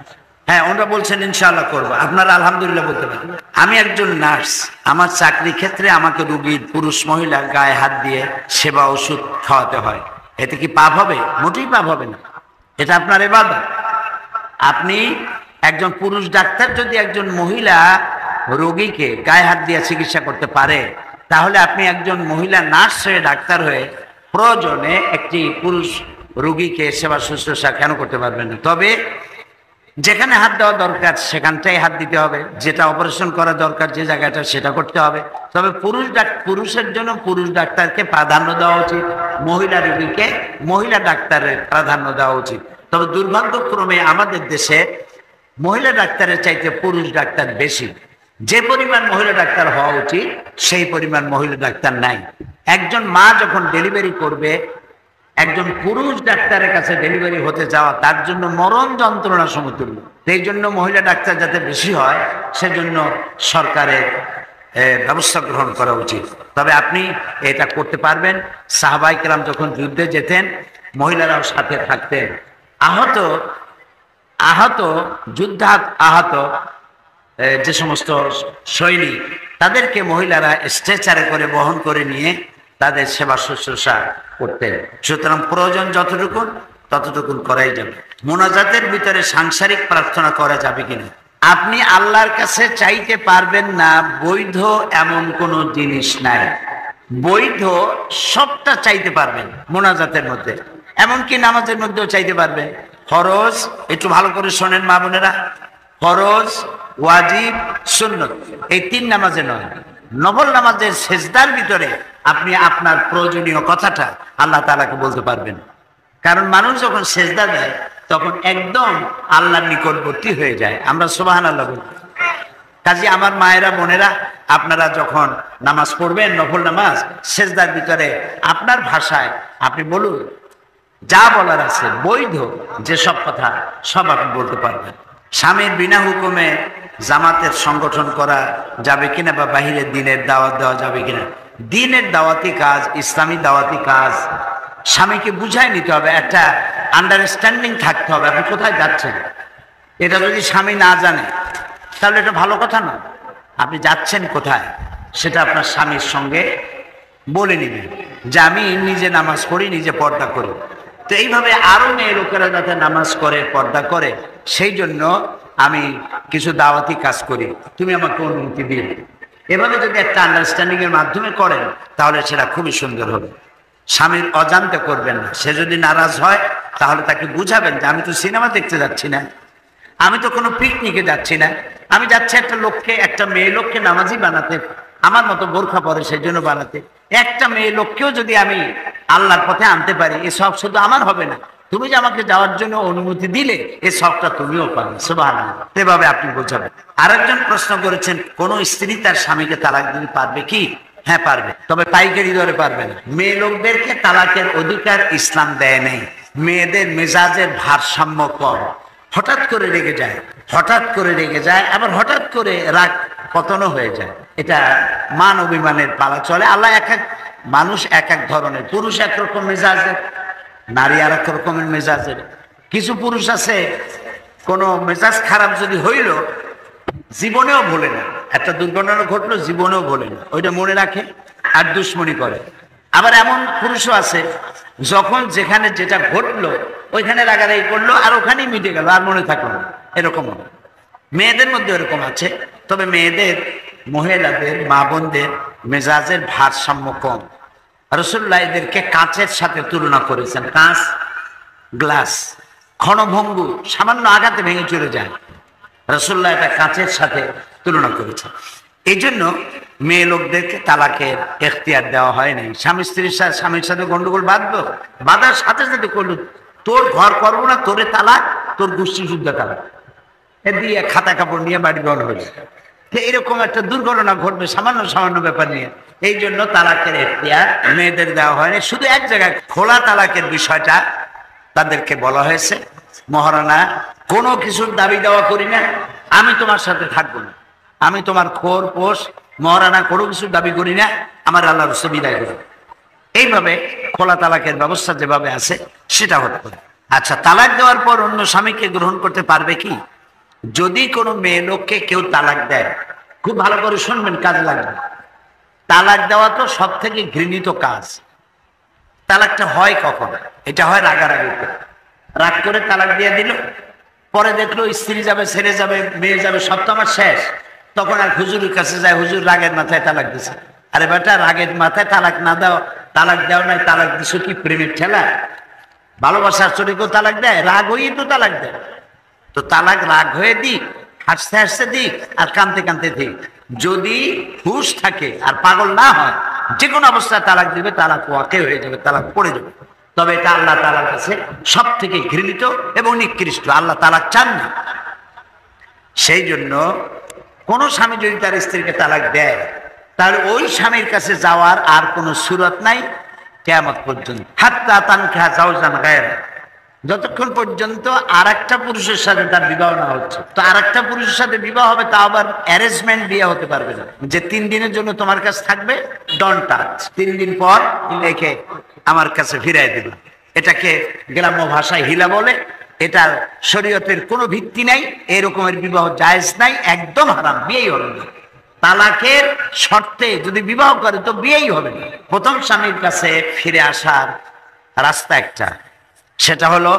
হ্যাঁ, ওনারা বলছেন ইনশাআল্লাহ করবো, আপনারা আলহামদুলিল্লাহ বলতে পারেন। আমি একজন নার্স, আমার চাকরি ক্ষেত্রে আমাকে রুগীর পুরুষ মহিলা গায়ে হাত দিয়ে সেবা ওষুধ খাওয়াতে হয়, এতে কি পাপ হবে? মোটেই পাপ হবে না, এটা আপনার ইবাদত। আপনি একজন পুরুষ ডাক্তার যদি একজন মহিলা রোগীকে গায়ে হাত দিয়ে চিকিৎসা করতে পারে, তাহলে আপনি একজন মহিলা নার্স হয়ে, ডাক্তার হয়ে প্রয়োজনে একটি পুরুষ রোগীকে সেবা শুশ্রূষা কেন করতে পারবেন না? তবে যেখানে হাত দেওয়া দরকার সেখানটাই হাত দিতে হবে, যেটা অপারেশন করা দরকার যে জায়গাটা সেটা করতে হবে। তবে পুরুষের জন্য পুরুষ ডাক্তারকে প্রাধান্য দেওয়া উচিত, মহিলা রোগীকে মহিলা ডাক্তারের প্রাধান্য দেওয়া উচিত। তবে দুর্ভাগ্যক্রমে আমাদের দেশে মহিলা ডাক্তারের চাইতে পুরুষ ডাক্তার বেশি। যে পরিমাণ মহিলা ডাক্তার হওয়া উচিত সেই পরিমাণ মহিলা ডাক্তার নাই। একজন মা যখন ডেলিভারি করবে, একজন পুরুষ ডাক্তারের কাছে ডেলিভারি হতে যাওয়া তার জন্য মরণ যন্ত্রণা সমতুল্য। এই জন্য মহিলা ডাক্তার যাতে বেশি হয় সেজন্য সরকারের ব্যবস্থা গ্রহণ করা উচিত। তবে আপনি এটা করতে পারবেন। সাহাবায়ে কেরাম যখন যুদ্ধে যেতেন মহিলারাও সাথে থাকতেন। আহত যুদ্ধাত আহত যে সমস্ত সৈনিক তাদেরকে মহিলারা স্ট্রেচারে করে বহন করে নিয়ে তাদের সেবা শুশ্রূষা করতেন। সুতরাং প্রয়োজন ততটুকু করাই যাবে। মোনাজাতের ভিতরে সাংসারিক প্রার্থনা করা যাবে কিনা? আপনি আল্লাহর কাছে চাইতে পারবেন না বৈধ এমন কোনো জিনিস নাই। বৈধ সবটা চাইতে পারবেন মোনাজাতের মধ্যে, এমনকি নামাজের মধ্যেও চাইতে পারবেন। ফরজ, একটু ভালো করে শোনেন মা বোনেরা, ফরজ, ওয়াজিব, সুন্নত এই 3 নামাজে নয়, নফল নামাজের সেজদার ভিতরে আপনি আপনার প্রয়োজনীয় কথাটা আল্লাহ তাআলাকে বলতে পারবেন। কারণ মানুষ যখন সেজদা দেয় তখন একদম আল্লাহর নিকটবর্তী হয়ে যায়। আমরা সুবহানাল্লাহ বলি। কাজে আমার মায়েরা বোনেরা, আপনারা যখন নামাজ পড়বেন নফল নামাজ, সেজদার ভিতরে আপনার ভাষায় আপনি বলুন, যা বলার আছে বৈধ যেসব কথা সব আপনি বলতে পারবেন। স্বামীর বিনা হুকুমে জামাতের সংগঠন করা যাবে কিনা বা বাহিরে দিনের দাওয়াত দেওয়া যাবে কিনা? দিনের দাওয়াতি কাজ, ইসলামী দাওয়াতি কাজ স্বামীকে বুঝাই নিতে হবে, একটা আন্ডারস্ট্যান্ডিং থাকতে হবে আপনি কোথায় যাচ্ছেন। এটা যদি স্বামী না জানে তাহলে এটা ভালো কথা না। আপনি যাচ্ছেন কোথায় সেটা আপনার স্বামীর সঙ্গে বলে নিবেন যে আমি নিজে নামাজ পড়ি, নিজে পর্দা করি। তো এইভাবে আরো মেয়ে লোকেরা যাতে নামাজ করে, পর্দা করে, সেই জন্য আমি কিছু দাওয়াতি কাজ করি, তুমি আমাকে অনুমতি দিন। এভাবে যদি একটা আন্ডারস্ট্যান্ডিং এর মাধ্যমে করেন তাহলে সেটা খুবই সুন্দর হবে। স্বামীর অজান্তে করবেন না। সে যদি নারাজ হয় তাহলে তাকে বুঝাবেন যে আমি তো সিনেমা দেখতে যাচ্ছি না, আমি তো কোনো পিকনিকে যাচ্ছি না, আমি যাচ্ছি একটা মেয়ে লোককে নামাজি বানাতে, আমার মতো বোরখা পরে সেই জন্য বানাতে। একটা মেয়ে লোককেও যদি আমি আল্লাহর পথে আনতে পারি, এ সব শুধু আমার হবে না, তুমি যে আমাকে যাওয়ার জন্য অনুমতি দিলে এ সবটা তুমিও পাবে। সুবহানাল্লাহ। এভাবে আপনি বোঝাবেন। আরেকজন প্রশ্ন করেছেন, কোন স্ত্রী তার স্বামীকে তালাক দিতে পারবে কি? হ্যাঁ পারবে, তবে পাইকারি দরে পারবে না। মেয়ে লোকদেরকে তালাকের অধিকার ইসলাম দেয় নেই। মেয়েদের মেজাজের ভারসাম্য কম, হঠাৎ করে রেগে যায়, আবার হঠাৎ করে রাগ পতনও হয়ে যায়। এটা মান অভিমানের পালা চলে। আল্লাহ মানুষ এক এক ধরনের, পুরুষ একরকম মেজাজের, নারী আর এক রকমের মেজাজের। কিছু পুরুষ আছে কোনো মেজাজ খারাপ যদি হইল জীবনেও ভোলে না, একটা দুর্ঘটনা ঘটলো জীবনেও ভোলে না, ওইটা মনে রাখে আর দুশ্মনী করে। আবার এমন পুরুষও আছে যখন যেখানে যেটা ঘটলো ওইখানে রাগারাগি করলো আর ওখানেই মিটে গেল, আর মনে থাকলো না। এরকম মেয়েদের মধ্যে এরকম আছে। তবে মহিলাদের মা বোনদের মেজাজের ভারসাম্য কম। রাসূলুল্লাহ এদেরকে কাঁচের সাথে তুলনা করেছেন। কাঁচ, গ্লাস ক্ষণভঙ্গুর, সামান্য আঘাতে ভেঙে চলে যায়। রাসূলুল্লাহ এটা কাঁচের সাথে তুলনা করেছেন। এই জন্য মেয়ে লোকদেরকে তালাকের এখতিয়ার দেওয়া হয় নাই। স্বামীর সাথে গন্ডগোল বাঁধার সাথে সাথে করলো, তোর ঘর করবো না, তোরে তালাক, তোর গোষ্ঠী শুদ্ধ তালাক, এ দিয়ে খাতা কাপড় নিয়ে বাড়ি গ্রহণ হয়ে যায়। এরকম একটা দুর্ঘটনা ঘটবে সামান্য ব্যাপার নিয়ে। এই জন্য তালাকের এখতিয়ার মেয়েদের দেওয়া হয়নি। শুধু এক জায়গায় খোলা তালাকের বিষয়টা তাদেরকে বলা হয়েছে, মহারানা কোনো কিছুর দাবি দেওয়া করি না, আমি তোমার সাথে থাকবো না, আমি তোমার খোর পোষ মহারানা কোনো কিছুর দাবি করি না, আমার আল্লাহর রাসূল বিদায় করবে। এইভাবে খোলা তালাকের ব্যবস্থা যেভাবে আছে সেটা হতে পারে। আচ্ছা, তালাক দেওয়ার পর অন্য স্বামীকে গ্রহণ করতে পারবে কি? যদি কোনো মেয়ে লোককে কেউ তালাক দেয়, খুব ভালো করে শুনবেন, কাজে লাগবে। তালাক দেওয়া তো সব থেকে ঘৃণিত কাজ। তালাকটা হয় কখন? এটা হয় রাগারাগিতে। রাগ করে তালাক দিয়ে দিল, পরে দেখলো স্ত্রী যাবে, ছেড়ে যাবে, মেয়ে যাবে, সব তো আমার শেষ। তখন আর হুজুরের কাছে যায়, হুজুর রাগের মাথায় তালাক দিছে। আরে বেটা, রাগের মাথায় তালাক না দাও, তালাক দেওয়া নাই, তালাক দিছো কি প্রেমের ঠেলা? ভালোবাসার চরিকেও তালাক দেয়, রাগ হয়েই তো তালাক দেয়। তো তালাক রাগ হয়ে দিক, হাসতে হাসতে দিক, আর কাঁদতে কাঁদতে দিক। যদি হুশ থাকে আর পাগল না হয়, যে কোনো অবস্থায় তালাক দিবে, তালাক ওয়াকে হয়ে যাবে, তালাক পড়ে যাবে। তবে এটা আল্লাহ তাআলার কাছে সব থেকে ঘৃণিত এবং নিকৃষ্ট। আল্লাহ তালাক চান না। সেই জন্য কোন স্বামী যদি তার স্ত্রীকে তালাক দেয়, তাহলে ওই স্বামীর কাছে যাওয়ার আর কোনো সুরত নাই কিয়ামত পর্যন্ত। হাত্তা তানকিহা যাওজান গায়রা, যতক্ষণ পর্যন্ত আর একটা পুরুষের সাথে তার বিবাহ না হচ্ছে। তো আর একটা পুরুষের সাথে বিবাহ হবে, তা আবার অ্যারেঞ্জমেন্ট বিয়ে হতে পারবে না, যে 3 দিনের জন্য তোমার কাছে থাকবে, ডন টাচ, 3 দিন পর একে আমার কাছে ফিরাই দেবে। এটাকে গ্রাম্য ভাষায় হিলা বলে। এটা শরীয়তের কোনো ভিত্তি নাই, এরকমের বিবাহ জায়েজ নাই, একদম হারাম, বিয়েই হবে না। তালাকের শর্তে যদি বিবাহ করে তো বিয়েই হবে না। প্রথম স্বামীর কাছে ফিরে আসার রাস্তা একটা, সেটা হলো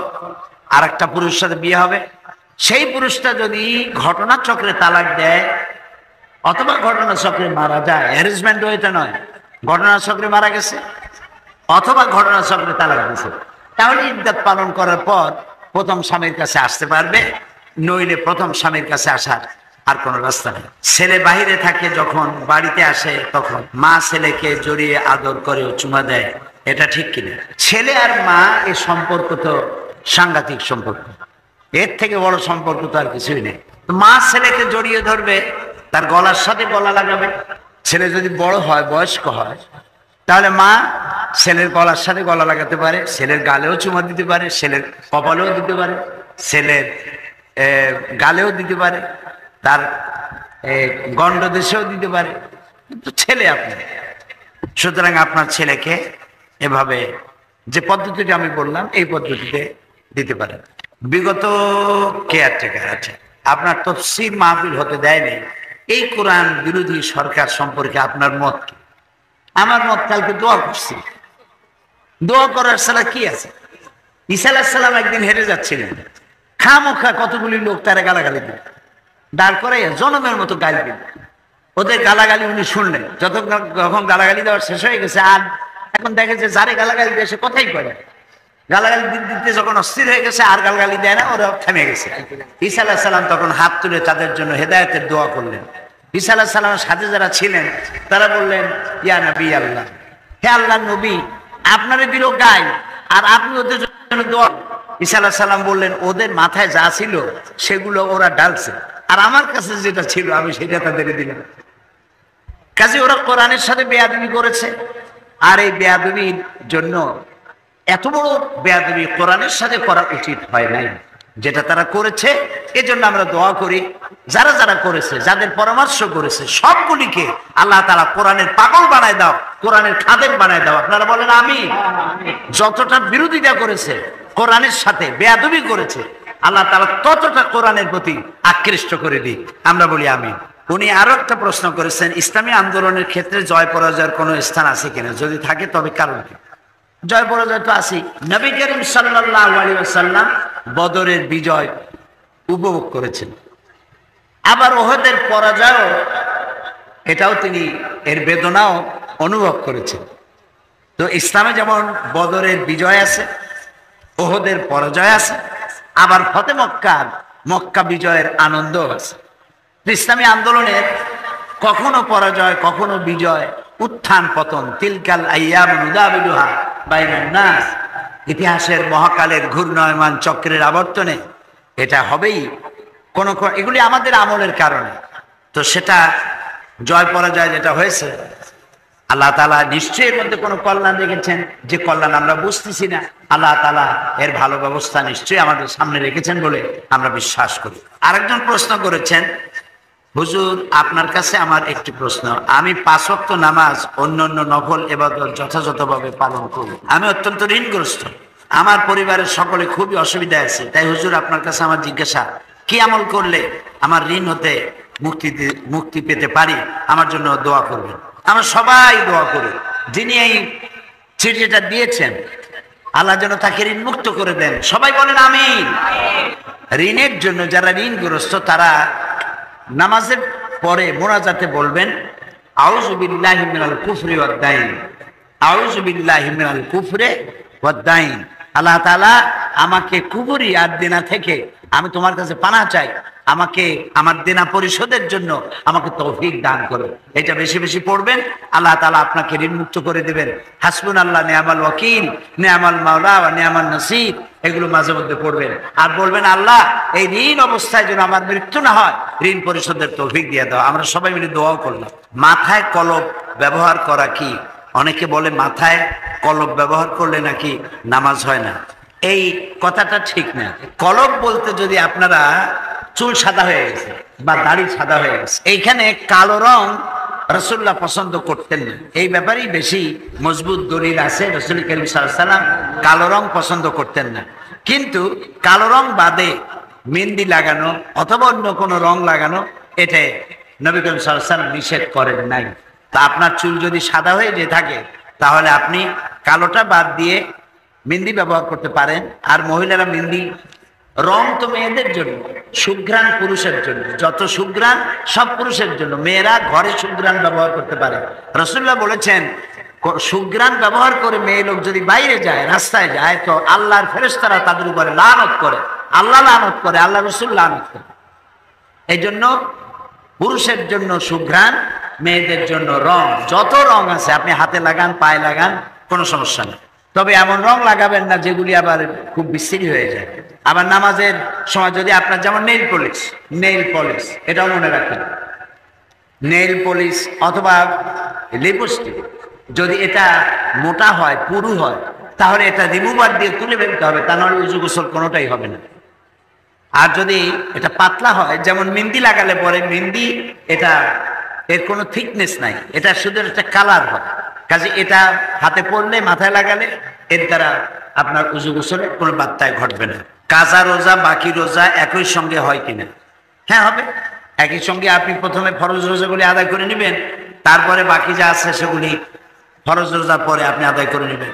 আর একটা পুরুষের সাথে বিয়ে হবে। সেই পুরুষটা যদি ঘটনাচক্রে তালাক দেয় অথবা ঘটনাচক্রে মারা যায়, অ্যারেঞ্জমেন্ট ওইটা নয়, ঘটনাচক্রে মারা গেছে অথবা ঘটনাচক্রে তালাক দিয়েছে, তাহলে ইদ্দাত পালন করার পর প্রথম স্বামীর কাছে আসতে পারবে, নইলে প্রথম স্বামীর কাছে আসার আর কোনো রাস্তা নেই। ছেলে বাহিরে থাকে, যখন বাড়িতে আসে তখন মা ছেলেকে জড়িয়ে আদর করে চুমা দেয়, এটা ঠিক কিনা? ছেলে আর মা এই সম্পর্ক তো সাংঘাতিক সম্পর্ক, এর থেকে বড় সম্পর্ক তো আর কিছুই নেই। মা ছেলেকে জড়িয়ে ধরবে, তার গলার সাথে গলা লাগাবে। ছেলে যদি বড় হয়, বয়স্ক হয়, তাহলে মা ছেলের গলার সাথে গলা লাগাতে পারে, ছেলের গালেও চুমা দিতে পারে, ছেলের কপালেও দিতে পারে, ছেলের গালেও দিতে পারে, তার গণ্ডদেশেও দিতে পারে, কিন্তু ছেলে আপনি। সুতরাং আপনার ছেলেকে এভাবে যে পদ্ধতিটা আমি বললাম এই পদ্ধতিতে দিতে পারেন। বিগত কেয়ারটেকার আছে, আপনার তফসির মাহফিল হতে দেয়নি, এই কোরআন বিরোধী সরকার সম্পর্কে আপনার মত কি? আমার মত, কালকে দোয়া করছি, দোয়া করার ছাড়া কি আছে? ঈসা আলাইহিস সালাম একদিন হেঁটে যাচ্ছিলেন, খামোখা কতগুলি লোক তারা গালাগালি দিল, দাঁড় করে জনমের মতো গালি দিল। ওদের গালাগালি উনি শুনলেন, যখন গালাগালি দেওয়ার শেষ হয়ে গেছে, আর এখন দেখে যে যারে গালাগালি দেয় সে কথাই করে, গালাগালি দিতে যখন অস্থির হয়ে গেছে আর গালাগালি দেয় না, ওরা থেমে গেছে। ঈসা আলাইহিস সালাম তখন হাত তুলে তাদের জন্য হেদায়েতের দোয়া করলেন। ঈসা আলাইহিস সালামের সাথে যারা ছিলেন তারা বললেন, ইয়া নবী আল্লাহ, হে আল্লাহর নবী, আপনারে দিল গাই আর আপনি ওদের জন্য দোয়া। ঈসা আলাইহিস সালাম বললেন, ওদের মাথায় যা ছিল সেগুলো ওরা ডালছে, আর আমার কাছে যেটা ছিল আমি সেটা তাদের দিলাম। কাজে ওরা কোরআনের সাথে বেয়াদবি করেছে, আর এই বেয়াদবির জন্য, এত বড় বেয়াদবি কোরআনের সাথে করা উচিত হয় নাই যেটা তারা করেছে। এজন্য আমরা দোয়া করি, যারা যারা করেছে, যাদের পরামর্শ করেছে, সবগুলিকে আল্লাহ তাআলা কোরআনের পাগল বানায় দাও, কোরআনের খাদেম বানায় দাও। আপনারা বলেন আমিন। যতটা বিরোধিতা করেছে, কোরআনের সাথে বেয়াদবি করেছে, আল্লাহ তাআলা ততটা কোরআনের প্রতি আকৃষ্ট করে দিই, আমরা বলি আমিন। উনি আরো একটা প্রশ্ন করেছেন, ইসলামী আন্দোলনের ক্ষেত্রে জয় পরাজয়ের কোনো স্থান আছে কিনা, যদি থাকে তবে কারণ কি? জয় পরাজয় তো আছেই। নবী করিম সাল্লাল্লাহু আলাইহি ওয়াসাল্লাম বদরের বিজয় উপভোগ করেছেন, আবার ওহদের পরাজয়ও, এটাও তিনি এর বেদনাও অনুভব করেছেন। তো ইসলামে যেমন বদরের বিজয় আছে, ওহদের পরাজয় আছে, আবার ফতে মক্কা বিজয়ের আনন্দ আছে। ইসলামী আন্দোলনের কখনো পরাজয়, কখনো বিজয়, উত্থান পতন, তিলকাল আইয়াম নুদাবিলুহা বাইনান নাস, ইতিহাসের মহাকালের ঘূর্ণয়মান চক্রের আবর্তনে এটা হবেই। এগুলি আমাদের আমলের কারণে। তো সেটা জয় পরাজয় যেটা হয়েছে, আল্লাহ তাআলা নিশ্চয়ই এর মধ্যে কোনো কল্যাণ রেখেছেন, যে কল্যাণ আমরা বুঝতেছি না। আল্লাহ তাআলা এর ভালো ব্যবস্থা নিশ্চয়ই আমাদের সামনে রেখেছেন বলে আমরা বিশ্বাস করি। আরেকজন প্রশ্ন করেছেন, হুজুর আপনার কাছে আমার একটি প্রশ্ন, আমি 5 ওয়াক্ত নামাজ অন্যান্য নফল ইবাদত যথাযথভাবে পালন করি, আমি অত্যন্ত ঋণগ্রস্ত, আমার পরিবারের সকলে খুবই অসুবিধা আছে, তাই হুজুর আপনার কাছে আমার জিজ্ঞাসা, কি আমল করলে আমার ঋণ হতে মুক্তি পেতে পারি, আমার জন্য দোয়া করবেন। আমরা সবাই দোয়া করি, যিনি এই চিঠিটা দিয়েছেন আল্লাহ যেন তাকে ঋণ মুক্ত করে দেন, সবাই বলেন আমিন। ঋণের জন্য যারা ঋণগ্রস্ত তারা নামাজের পরে মোনাজাতে বলবেন, আউযু বিল্লাহি মিনাল কুফরি ওয়াদ দাইন, আউযু বিল্লাহি মিনাল কুফরি ওয়াদ দাইন, আল্লাহ তাআলা আমাকে কুফরি আর দেনা থেকে আমি তোমার কাছে পানাহ চাই, আমাকে আমার দেনা পরিশোধের জন্য আমাকে তৌফিক দান করো। এটা বেশি বেশি পড়বেন, আল্লাহ তাআলা আপনাকে ঋণ মুক্ত করে দেবেন। হাসবুনাল্লাহ নি'মাল ওয়াকিল, নি'মাল মাওলা ওয়া নি'মান নাসির, এগুলো মাঝে মধ্যে পড়বেন। আর বলবেন, আল্লাহ এই ঋণ অবস্থায় যেন আমার মৃত্যু না হয়, ঋণ পরিশোধের তৌফিক দিয়ে দাও। আমরা সবাই মিলে দোয়াও করলাম। মাথায় কলব ব্যবহার করা কি? অনেকে বলে মাথায় কলব ব্যবহার করলে নাকি নামাজ হয় না। এই কথাটা ঠিক না। কলব বলতে যদি আপনারা চুল সাদা হয়ে গেছে বা দাড়ি সাদা হয়ে গেছে, এইখানে কালো রং রাসূলুল্লাহ পছন্দ করতেন না। এই ব্যাপারেই বেশি মজবুত দলিল আছে। রাসূল কারীম সাল্লাল্লাহু আলাইহি সাল্লাম কালো রং পছন্দ করতেন না। কিন্তু কালো রং বাদে মেহেন্দি লাগানো অথবা অন্য কোনো রং লাগানো, এটা নবী করিম সাল্লাল্লাহু আলাইহি সাল্লাম নিষেধ করেন নাই। তা আপনার চুল যদি সাদা হয়ে যে থাকে, তাহলে আপনি কালোটা বাদ দিয়ে মেহেন্দি ব্যবহার করতে পারেন। আর মহিলারা মেহেন্দি রং তো মেয়েদের জন্য, সুঘ্রাণ পুরুষের জন্য। যত সুঘ্রাণ সব পুরুষের জন্য। মেয়েরা ঘরে সুঘ্রাণ ব্যবহার করতে পারে। রাসূলুল্লাহ বলেছেন, সুঘ্রাণ ব্যবহার করে মেয়ে লোক যদি বাইরে যায়, রাস্তায় যায়, তো আল্লাহর ফেরেশতারা তাদের উপরে লানত করে। আল্লাহ লানত করে, আল্লাহ রাসূল লানত করে। এই জন্য পুরুষের জন্য সুঘ্রাণ, মেয়েদের জন্য রং। যত রং আছে আপনি হাতে লাগান, পায়ে লাগান, কোনো সমস্যা নেই। তবে এমন রং লাগাবেন না যেগুলি আবার খুব বিশ্রী হয়ে যায়। আবার নামাজের সময় যদি আপনার, যেমন নেইল পলিশ, এটাও মনে রাখবেন। নেইল পলিশ অথবা লিপস্টিক যদি এটা মোটা হয়, পুরু হয়, তাহলে এটা রিমুভার দিয়ে তুলে ফেলতে হবে, তা নাহলে উজু গোসল কোনোটাই হবে না। আর যদি এটা পাতলা হয়, যেমন মেহেন্দি লাগালে পরে মেহেন্দি, এটা এর কোনো থিকনেস নাই, এটা শুধু একটা কালার হয়। কাজে এটা হাতে পড়লে, মাথায় লাগালে এর দ্বারা আপনার উজু গোসলে কোনো বার্তায় ঘটবে না। কাজা রোজা বাকি রোজা একই সঙ্গে হয় কিনা? হ্যাঁ, হবে। একই সঙ্গে আপনি প্রথমে ফরজ রোজাগুলি আদায় করে নেবেন, তারপরে বাকি যা আছে সেগুলি ফরজ রোজার পরে আপনি আদায় করে নেবেন।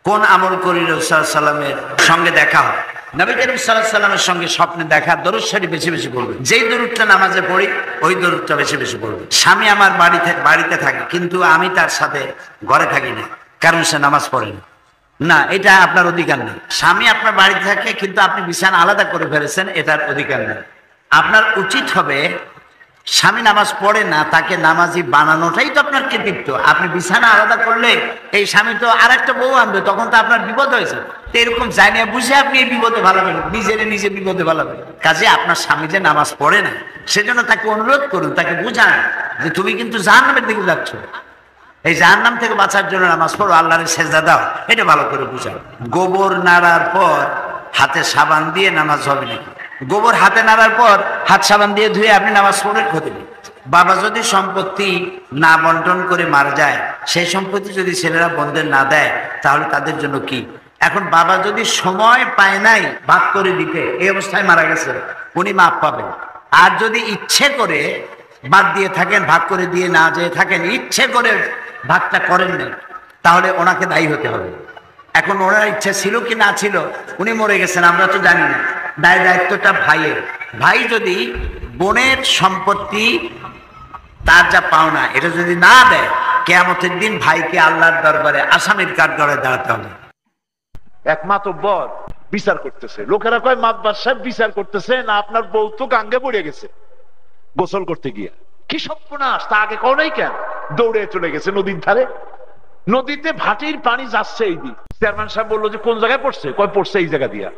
কোন আমল করি রাসূলুল্লাহ সাল্লাল্লাহু আলাইহি ওয়াসাল্লামের সঙ্গে দেখা হয়? নবী করিম সাল্লাল্লাহু আলাইহি ওয়াসাল্লামের সঙ্গে স্বপ্নে দেখা, দরুদ শরীফ বেশি বেশি পড়বে। যেই দরুদটা নামাজে পড়ি ওই দরুদটা বেশি বেশি পড়বে। স্বামী আমার বাড়িতে থাকে, কিন্তু আমি তার সাথে ঘরে থাকি না, কারণ সে নামাজ পড়ে না, এটা আপনার অধিকার নেই। স্বামী আপনার বাড়িতে থাকে, কিন্তু আপনি বিছানা আলাদা করে ফেলেছেন, এটার অধিকার নেই। আপনার উচিত হবে, স্বামী নামাজ পড়ে না, তাকে নামাজি বানানোটাই তো আপনার কৃতিত্ব। আপনি বিছানা আলাদা করলে এই স্বামী তো আর একটা বউ আনবে, তখন তো আপনার বিপদ হয়েছে। তো এরকম জানিয়ে বুঝে আপনি এই বিপদে ভালাবেন, নিজে বিপদে ভালাবেন। কাজে আপনার স্বামী যে নামাজ পড়ে না, সেজন্য তাকে অনুরোধ করুন, তাকে বুঝান যে তুমি কিন্তু জাহান্নামের দিকে যাচ্ছ, এই জাহান্নাম থেকে বাঁচার জন্য নামাজ পড়ো, আল্লাহর সেজদা দাও, এটা ভালো করে বুঝাও। গোবর নাড়ার পর হাতে সাবান দিয়ে নামাজ হবে নাকি? গোবর হাতে নাড়ার পর হাত সাবান দিয়ে ধুয়ে আপনি নামাজ পড়ে ক্ষতি নেই। বাবা যদি সম্পত্তি না বন্টন করে মারা যায়, সেই সম্পত্তি যদি ছেলেরা বন্ধের না দেয়, তাহলে তাদের জন্য কি? এখন বাবা যদি সময় পায় নাই ভাগ করে দিতে, এই অবস্থায় মারা গেছে, উনি মাপ পাবেন। আর যদি ইচ্ছে করে বাদ দিয়ে থাকেন, ভাগ করে দিয়ে না যেয়ে থাকেন, ইচ্ছে করে ভাগটা করেন না, তাহলে ওনাকে দায়ী হতে হবে। এখন ওনার ইচ্ছা ছিল কি না ছিল, উনি মরে গেছেন, আমরা তো জানি না, দায়িত্বটা ভাইয়ের। ভাই যদি বোনের সম্পত্তি, তার যা পাওনা, এটা যদি না দেয়, কিয়ামতের দিন ভাইকে আল্লাহর দরবারে আসামির কাঠগড়ায় দাঁড়াতে হবে। এক মাতব্বর বিচার করতেছে, লোকেরা কয় মাতবার সাহেব বিচার করতেছে না, আপনার বউ তো গাঙ্গে পড়ে গেছে গোসল করতে গিয়া। কি সর্বনাশ! তা আগে কওনাই কেন? দৌড়ে চলে গেছে নদীর ধারে, নদীতে ভাটির পানি যাচ্ছে এই দিক। চেয়ারম্যান সাহেব বললো যে কোন জায়গায় পড়ছে? কয় পড়ছে এই জায়গা দিয়া,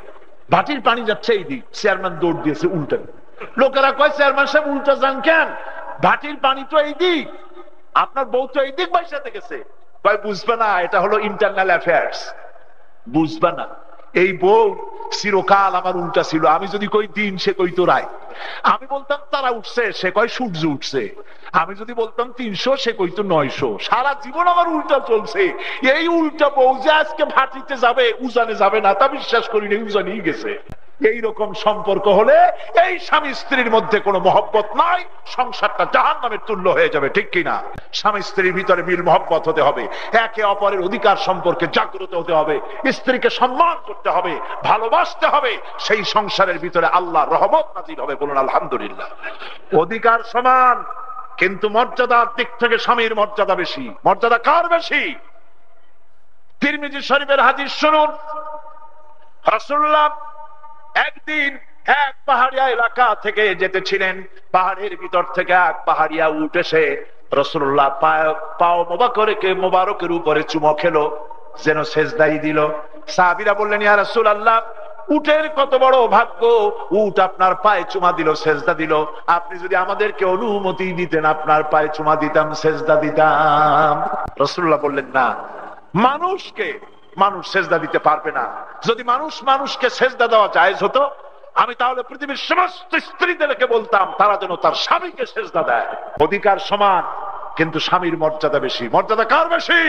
ভাটির পানি যাচ্ছে এই দিক। চেয়ারম্যান দৌড় দিয়েছে উল্টা। লোকেরা কয় চেয়ারম্যান সাহেব উল্টা যান কেন? ভাটির পানি তো এই দিক, আপনার বউ তো এই দিক বাইসাতে গেছে। কয় বুঝবে না, এটা হলো ইন্টারনাল অ্যাফেয়ার্স, বুঝবা না। এই বউ চিরকাল আমার উল্টা ছিল। আমি যদি কই দিন, সে কই তো রায়। আমি বলতাম তারা উঠছে, সে কয় সূর্য উঠছে। আমি যদি বলতাম 300, সে কই তো 900। সারা জীবন আমার উল্টা চলছে। এই উল্টা বউ যে আজকে ভাটিতে যাবে, উজানে যাবে না, তা বিশ্বাস করিনি, উজানেই গেছে। এইরকম সম্পর্ক হলে এই স্বামী স্ত্রীর মধ্যে কোনো মহব্বত নাই, সংসারটা জাহান্নামের তুল্য হয়ে যাবে, ঠিক কিনা? স্বামী স্ত্রীর ভিতরে মিল মহব্বত হতে হবে, একে অপরের অধিকার সম্পর্কে জাগ্রত হতে হবে, স্ত্রীকে সম্মান করতে হবে, ভালোবাসতে হবে। সেই সংসারের ভিতরে আল্লাহর রহমত নাজিল হবে। বলুন আলহামদুলিল্লাহ। অধিকার সমান, কিন্তু মর্যাদার দিক থেকে স্বামীর মর্যাদা বেশি। মর্যাদা কার বেশি? তিরমিজি শরীফের হাদিস শুনুন। রাসূলুল্লাহ একদিন এক পাহাড়িয়া এলাকা থেকে যেতেছিলেন। পাহাড়ের ভিতর থেকে এক পাহাড়িয়া উট এসে রাসূলুল্লাহ পাও মোবারকের উপরে চুমো খেলো, যেন সেজদাই দিল। সাহাবীরা বললেন, ইয়া রাসূলুল্লাহ, উটের কত বড় ভাগ্য, উট আপনার পায়ে চুমা দিল, সেজদা দিল। আপনি যদি আমাদেরকে অনুমতি দিতেন, আপনার পায়ে চুমা দিতাম, সেজদা দিতাম। রাসূলুল্লাহ বললেন, না, মানুষকে মানুষ সেজদা দিতে পারবে না। যদি মানুষ মানুষকে সেজদা দেওয়া জায়েজ হতো, আমি তাহলে পৃথিবীর সমস্ত স্ত্রীদেরকে বলতাম তারা যেন তার স্বামীকে সেজদা দেয়। অধিকার সমান, কিন্তু স্বামীর মর্যাদা বেশি। মর্যাদা কার বেশি?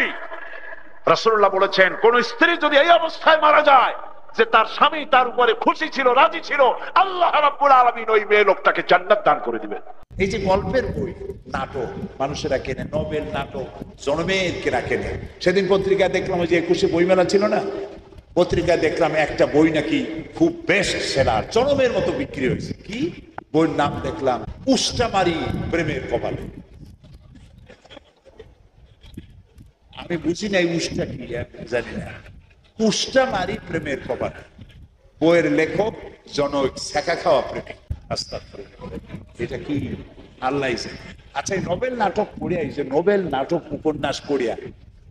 রাসূলুল্লাহ বলেছেন, কোন স্ত্রী যদি এই অবস্থায় মারা যায় যে তার স্বামী তার উপরে খুশি ছিল, রাজি ছিল, আল্লাহ রাব্বুল আলামিন ওই মেয়ে লোকটাকে জান্নাত দান করে দিবেন। এই যে গল্পের বই, নাটক মানুষেরা কেনে, নোবেল নাটক জনমের কেনা কেনে। সেদিন পত্রিকায় দেখলাম, ওই যে 21শে বইমেলা ছিল না, পত্রিকায় দেখলাম একটা বই নাকি খুব বেস্ট সেলার, জনমের মতো বিক্রি হয়েছে। কি বইয়ের নাম দেখলাম? উষ্টামারি প্রেমের কপালে। আমি বুঝি না এই উষ্টা কি, জানি না। উষ্টামারি প্রেমের কপালে। বইয়ের লেখক জনক শেখা খাওয়া প্রেমিক। এটা কি আল্লাহ? আচ্ছা, এই নোবেল নাটক পড়িয়া, এই যে নোবেল নাটক উপন্যাস পড়িয়া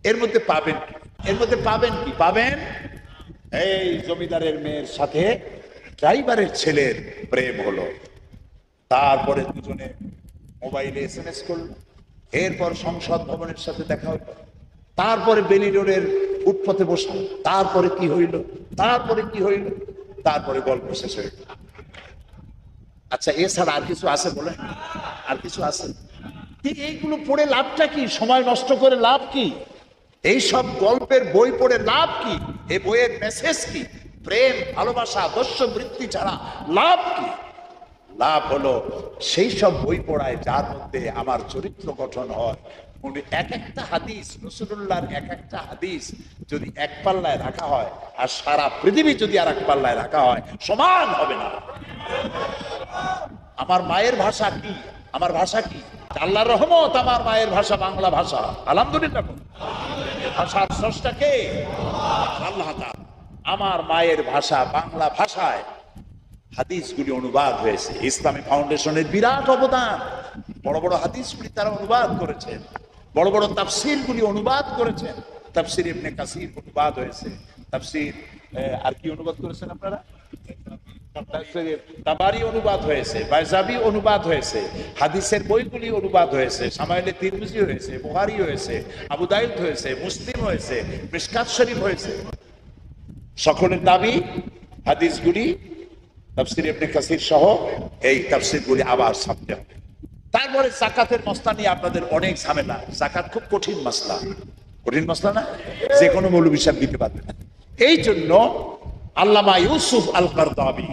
এর মধ্যে পাবেন কি? এর মধ্যে পাবেন কি? পাবেন এই জমিদারের মেয়ের সাথে ড্রাইভারের ছেলের প্রেম হলো, তারপরে দুজনে মোবাইলে SMS করলো, এরপর সংসদ ভবনের সাথে দেখা হলো, তারপরে বেলি রোডের ফুটপথে বসলো, তারপরে কি হইল, তারপরে কি হইল, তারপরে গল্প শেষ হইল। আচ্ছা, এছাড়া আর কিছু আছে? বলেন, আর কিছু আছে? এইগুলো পড়ে লাভটা কি? সময় নষ্ট করে লাভ কি? এইসব গল্পের বই পড়ে লাভ কি? এই বইয়ের মেসেজ কি? প্রেম, ভালোবাসা, আদর্শ বৃত্তি ছাড়া লাভ কি? লাভ হলো সেই সব বই পড়ায় যার মধ্যে আমার চরিত্র গঠন হয়। এক একটা হাদিস, রাসূলুল্লাহর এক একটা হাদিস যদি এক পাল্লায় রাখা হয় আর সারা পৃথিবী যদি আর এক পাল্লায় রাখা হয়, সমান হবে না। আমার মায়ের ভাষা কি? আমার ভাষা কি? আল্লাহর রহমত, আমার মায়ের ভাষা বাংলা ভাষা, আলহামদুলিল্লাহ। ভাষার স্রষ্টা কে? আল্লাহ তাআলা। আমার মায়ের ভাষা বাংলা ভাষায় হাদিসগুলি অনুবাদ হয়েছে। ইসলামী ফাউন্ডেশনের বিরাট অবদান। বড় বড় হাদিসগুলি তারা অনুবাদ করেছেন, বড় বড় তাফসীরগুলি অনুবাদ করেছেন। তাফসীর ইবনে কাসির অনুবাদ হয়েছে, তাফসীর আর কি অনুবাদ করেছেন আপনারা? তাবারি অনুবাদ হয়েছে, বাইজাবি অনুবাদ হয়েছে, হাদিসের বইগুলি অনুবাদ হয়েছে, শামাইলে তিরমিজি হয়েছে, বুখারী হয়েছে, আবু দাউদ হয়েছে, মুসলিম হয়েছে, মিশকাত শরীফ হয়েছে। সকলের দাবি হাদিসগুলি তাফসীর ইবনে কাসির সহ এই তাফসীরগুলি আবার ছাপতে হবে। তারপরে যাকাতের মসলা নিয়ে আপনাদের অনেক ঝামেলা। যাকাত খুব কঠিন মাসলা, কঠিন মাসলা না, যে কোনো মৌলবী সাহেব দিতে পারবে না। এই জন্য আল্লামা ইউসুফ আল কারদাবী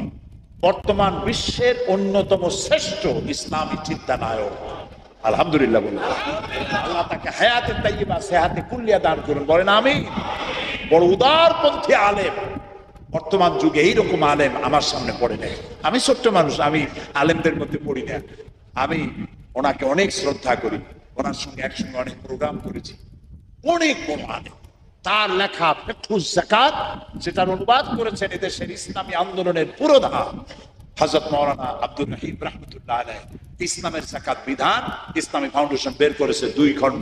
বর্তমান বিশ্বের অন্যতম শ্রেষ্ঠ ইসলামী চিন্তানায়ক, আলহামদুলিল্লাহ বলুন। আল্লাহ তাকে হায়াতে তাইয়্যিবা, সেহাতে কুল্লিয়া দান করুন, বলেন আমিন। বড় উদারপন্থী আলেম। বর্তমান যুগে এইরকম আলেম আমার সামনে পড়ে নেই। আমি ছোট্ট মানুষ, আমি আলেমদের মধ্যে পড়ি না। আমি ওনাকে অনেক শ্রদ্ধা করি, ওনার সঙ্গে একসঙ্গে অনেক প্রোগ্রাম করেছি। অনেক বড় আলেম। তার লেখা ফিকহুজ যাকাত, যেটার অনুবাদ করেছেন এদেশের ইসলামী আন্দোলনের পুরোধা হযরত মাওলানা আব্দুর রহিম রাহমাতুল্লাহ আলাইহি। ইসলামের যাকাত বিধান ইসলামী ফাউন্ডেশন বের করেছে 2 খণ্ড।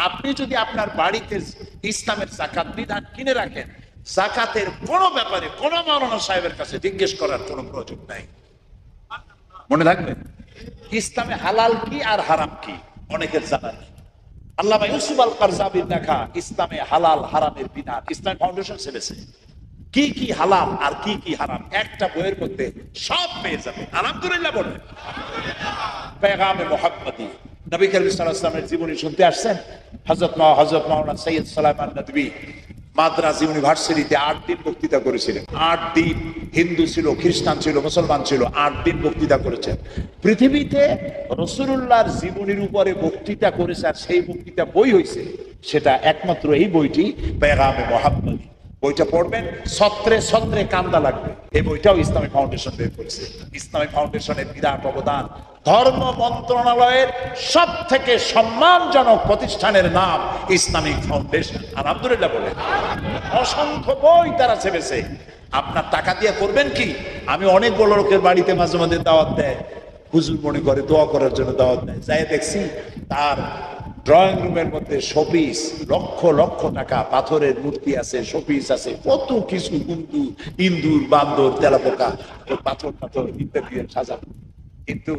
আপনি যদি আপনার বাড়িতে ইসলামের যাকাত বিধান কিনে রাখেন, যাকাতের কোনো ব্যাপারে কোনো মাওলানা সাহেবের কাছে জিজ্ঞেস করার কোনো প্রয়োজন নাই। মনে রাখবে, ইসলামে হালাল কি আর হারাম কি অনেকের জানা নেই। আল্লামা ইউসুফ আল কারদাবীর লেখা ইসলামে হালাল হারামের বিধান ইসলামী ফাউন্ডেশন ছেড়েছে। কি কি হালাল আর কি কি হারাম একটা বইয়ের মধ্যে সব পেয়ে যাবে, আলহামদুলিল্লাহ বলে। পেগামে মুহাম্মদী, নবী করিম সাল্লাল্লাহু আলাইহি ওয়াসাল্লামের জীবনী শুনতে আসছেন। হযরত মাওলানা সৈয়দ সুলাইমান নদভী মাদ্রাজ ইউনিভার্সিটিতে 8 দিন বক্তৃতা করেছিলেন। 8 দিন হিন্দু ছিল, খ্রিস্টান ছিল, মুসলমান ছিল, 8 দিন বক্তৃতা করেছেন। পৃথিবীতে রাসূলুল্লাহর জীবনীর উপরে বক্তৃতা করেছে আর সেই বক্তৃতা বই হয়েছে, সেটা একমাত্র এই বইটি পেগামে মুহাম্মদী। বইটা পড়বেন, ছত্রে ছত্রে কান্দা লাগবে। এই বইটাও ইসলামী ফাউন্ডেশন বের করেছে। ইসলামী ফাউন্ডেশনের বিরাট অবদান। ধর্ম মন্ত্রণালয়ের সব থেকে সম্মানজনক প্রতিষ্ঠানের নাম ইসলামিক ফাউন্ডেশন, আলহামদুলিল্লাহ বলে। অসংখ্য বই তারা ছেপেছে। আপনার টাকা দিয়ে করবেন কি? আমি অনেক বড় লোকের বাড়িতে মাঝে মাঝে দাওয়াত দেয়, হুজুর মনে করে দোয়া করার জন্য দাওয়াত দেয়। যাই দেখছি তার ড্রয়িং রুমের মধ্যে শোপিস, লক্ষ লক্ষ টাকা, পাথরের মূর্তি আছে, শোপিস আছে, কত কিছু, ইন্দুর, বান্দর, তেলাপোকা, পাথর পাথর ইত্যাদি সাজানো। কিন্তু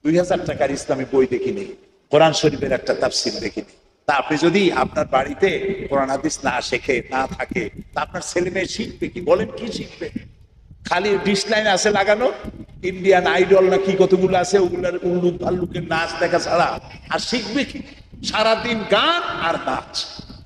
2000 টাকার ইসলামী বই দেখিনি, কোরআন শরীফের একটা তাফসীর দেখিনি। তা আপনি যদি আপনার বাড়িতে কোরআন হাদিস না শেখে, না থাকে, তা আপনার ছেলে মেয়ে শিখবে কি? বলেন, কি শিখবে? খালি ডিশ লাইন আছে লাগানো, ইন্ডিয়ান আইডল না কি কতগুলো আছে, ওগুলার উল্লুক ভাল্লুকের নাচ দেখা ছাড়া আর শিখবে কি? সারাদিন গান আর নাচ।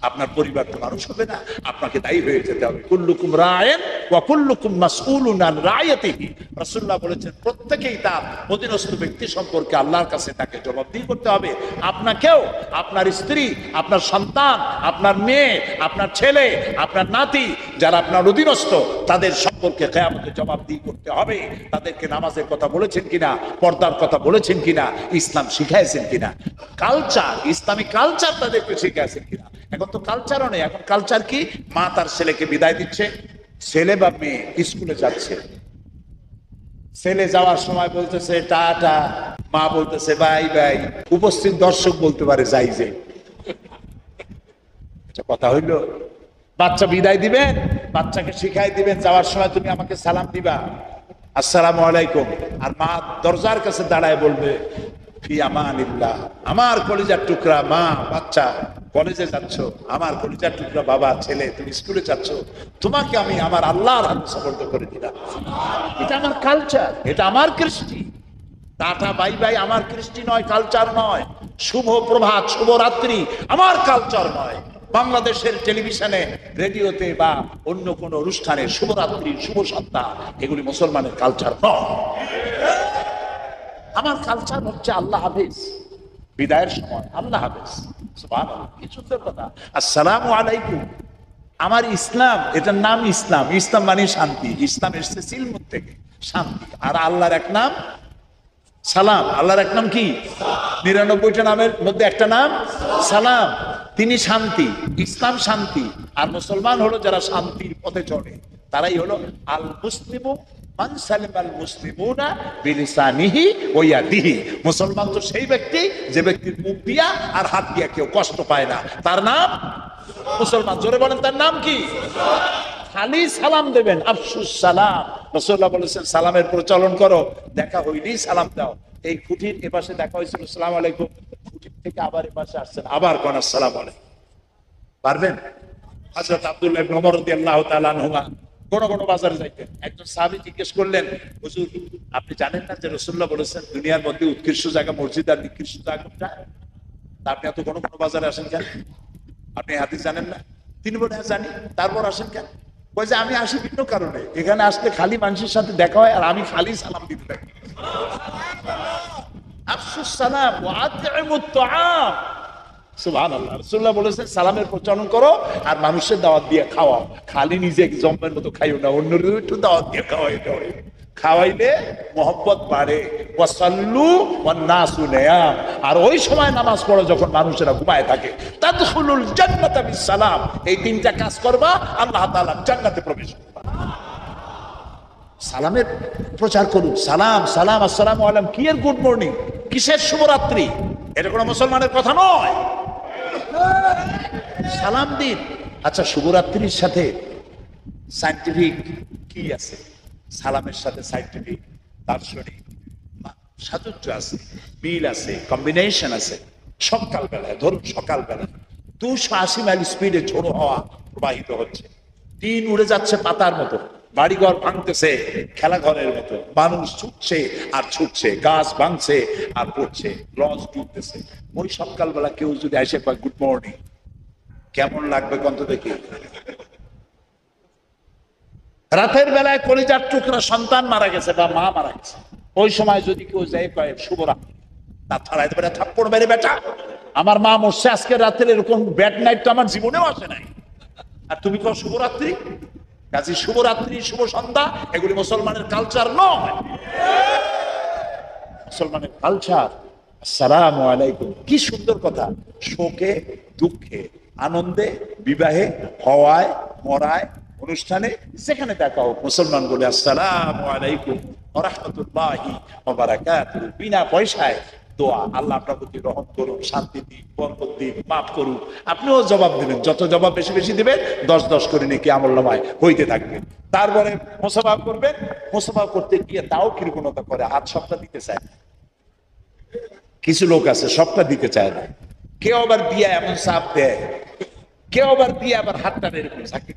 আপনার পরিবার তো মানুষ হবে না, আপনাকে দায়ী হয়ে যেতে হবে। কুল্লুকুম রায়েন ওয়া কুল্লুকুম মাসউলুন আন রায়াতিহি। রাসূলুল্লাহ বলেছেন, প্রত্যেকেই তার অধীনস্থ ব্যক্তি সম্পর্কে আল্লাহর কাছে তাকে জবাবদিহি করতে হবে। আপনাকেও, আপনার স্ত্রী, আপনার সন্তান, আপনার মেয়ে, আপনার ছেলে, আপনার নাতি, যারা আপনার অধীনস্থ, তাদের সম্পর্কে কিয়ামতে জবাবদিহি করতে হবে। তাদেরকে নামাজের কথা বলেছেন কিনা, পর্দার কথা বলেছেন কিনা, ইসলাম শিখাইছেন কিনা, কালচার, ইসলামী কালচার তাদেরকে শিখাইছেন কিনা। এখন তো কালচারও নেই। এখন কালচার কি? মা তার ছেলেকে বিদায় দিচ্ছে, ছেলে বা মেয়ে স্কুলে যাচ্ছে, ছেলে যাওয়ার সময় বলতেছে টাটা, মা বলতেছে বাই বাই। উপস্থিত দর্শক বলতে পারে যাই যাই। কথা হইল? বাচ্চা বিদায় দিবেন, বাচ্চাকে শিখাই দিবেন যাওয়ার সময় তুমি আমাকে সালাম দিবা, আসসালামু আলাইকুম। আর মা দরজার কাছে দাঁড়ায় বলবে ফি আমানিল্লাহ। আমার কলিজার টুকরা মা, বাচ্চা কলেজে যাচ্ছ, আমার কলিজার টুকরা বাবা, ছেলে তুমি স্কুলে যাচ্ছ, তোমাকে আমি আমার আল্লাহর হাতে সুপর্দ করে দিলাম। এটা আমার কালচার, এটা আমার কৃষ্টি। টাটা বাই বাই আমার কৃষ্টি নয়, কালচার নয়। শুভ প্রভাত, শুভ রাত্রি আমার কালচার নয়। বাংলাদেশের টেলিভিশনে, রেডিওতে বা অন্য কোন অনুষ্ঠানে শুভরাত্রি, শুভ সন্ধ্যা, এগুলি মুসলমানের কালচার নয়। আমার কালচার হচ্ছে আল্লাহ হাফেজ, বিদায়ের সময় আল্লাহ হাফেজ, সুবহানাল্লাহ, কি সুন্দর কথা, আসসালামু আলাইকুম। আমার ইসলাম, এটার নাম ইসলাম। ইসলাম মানে শান্তি। ইসলাম এসেছে সিলমুত থেকে, শান্তি। আর আল্লাহর এক নাম সালাম। আল্লাহর এক নাম কি? ৯৯টা নামের মধ্যে একটা নাম সালাম। তিনি শান্তি, ইসলাম শান্তি। আর মুসলমান হলো যারা শান্তির পথে চলে, তারাই হলো আল মুসলিমু মান সালিমাল মুসলিমুনা বিলিসানিহি ওয়া ইয়াদিহি। মুসলমান তো সেই ব্যক্তি যে ব্যক্তির মুখ দিয়া আর হাত দিয়া কেউ কষ্ট পায় না, তার নাম মুসলমান। জোরে বলেন, তার নাম কি? খালি সালাম দেবেন, আফসুস সালাম। রাসূলুল্লাহ বলেছেন সালামের প্রচলন করো, দেখা হইলেই সালাম দাও। এই খুঁটির এপাশে দেখা হয়েছিল আসসালামু আলাইকুম, খুঁটির থেকে আবার এপাশে আসছেন, আবার কোন আসসালামু আলাইকুম। পারবেন? হযরত আব্দুল্লাহ ইবনে ওমর রাদিয়াল্লাহু তাআলা আনহুমা কোন কোন বাজারে যাইতেন। একজন সাহাবী জিজ্ঞেস করলেন, হুজুর আপনি জানেন না যে রাসূলুল্লাহ বলেছেন দুনিয়ার মধ্যে উৎকৃষ্ট জায়গা মসজিদ আর নিকৃষ্ট জায়গা কোনটা? আপনি এত কোন কোন বাজারে আসেন কেন? আপনি হাদিস জানেন না? তিনি বলেন হ্যাঁ জানি। তারপর আসেন কেন? কই যে আমি আসি ভিন্ন কারণে। এখানে আসলে খালি মানুষের সাথে দেখা হয় আর আমি খালি সালাম দিতে থাকি। আফসুস সালাম ওয়া আতইমুত তাআম। সুবহানাল্লাহ। রাসূলুল্লাহ বলেছেন সালামের প্রচলন করো আর মানুষের দাওয়াত দিয়ে খাওয়াও। খালি নিজে জম্মের মতো খাইও না, অন্যদের একটু দাওয়াত দিয়ে খাওয়াইতে হয়। খাওয়াইলে মহব্বত বাড়ে। ওয়াসাল্লু ওয়ান নাসু নিয়াম। আর ওই সময় নামাজ পড়ো যখন মানুষেরা ঘুমায় থাকে। তাদখুলুল জান্নাতা বিসসালাম। এই তিনটা কাজ করবা, আল্লাহ তাআলা জান্নাতে প্রবেশ করবা। সালামের প্রচার করুন। সালাম সালাম, আসসালামু আলাইকুম। কি এর গুড মর্নিং, কিসের শুভরাত্রি? এটা কোনো মুসলমানের কথা নয়। সালাম দিন। আচ্ছা, শুভরাত্রির সাথে সায়েন্টিফিক কি আছে? সালামের সাথে সায়েন্টিফিক, দার্শনিক সাযুজ্য আছে, মিল আছে, কম্বিনেশন আছে। সকালবেলায় ধরুন, সকালবেলায় 280 মাইল স্পিডে ঝোড়ো হাওয়া প্রবাহিত হচ্ছে, টিন উড়ে যাচ্ছে পাতার মতো, বাড়িঘর ভাঙতেছে খেলাঘরের মতো, মানুষ ছুটছে আর ছুটছে, গাছ ভাঙছে আর পড়ছে, লঞ্চ ডুবতেছে। ওই সকালবেলা কেউ যদি এসে কয় গুড মর্নিং, কেমন লাগবে কন্ত দেখি? রাতের বেলায় কলিজার টুকরা সন্তান মারা গেছে বা মা মারা গেছে, ওই সময় যদি কেউ যায় কয় শুভরাত্রি, তার থালাইতে পারে থাপ্পড় মেরে, বেটা আমার মা মরছে আজকে রাতের, এরকম ব্যাড নাইট তো আমার জীবনেও আসে নাই, আর তুমি কও শুভরাত্রি। কাজী শুভরাত্রি, শুভ সন্ধ্যা, এগুলি মুসলমানের কালচার নয়। মুসলমানের কালচার আসসালামু আলাইকুম। কি সুন্দর কথা। শোকে, দুঃখে, আনন্দে, বিবাহে, হওয়ায়, মরায়, অনুষ্ঠানে, যেখানে দেখা হোক মুসলমান বলে আসসালামু আলাইকুম ওয়া রাহমাতুল্লাহি ওয়া বারাকাতুহু। বিনা পয়সায় দোয়া, আল্লাহ আপনার প্রতি রহম করুন, শান্তি দিন, বরকত দিন, মাফ করুন। আপনিও জবাব দিবেন, যত জবাব বেশি বেশি দিবেন 10 করে নেকি আমলনামায় হইতে থাকবে। তারপরে মুসাফা করবেন, মুসাফা করতে গিয়ে তাও কৃপণতা করে, হাত সবটা দিতে চায়। কিছু লোক আছে সবটা দিতে চায় না, কেউ আবার দিয়া এমন চাপ দেয়, কেউ আবার দিয়ে আবার হাতটা এরকম ঝাঁকি,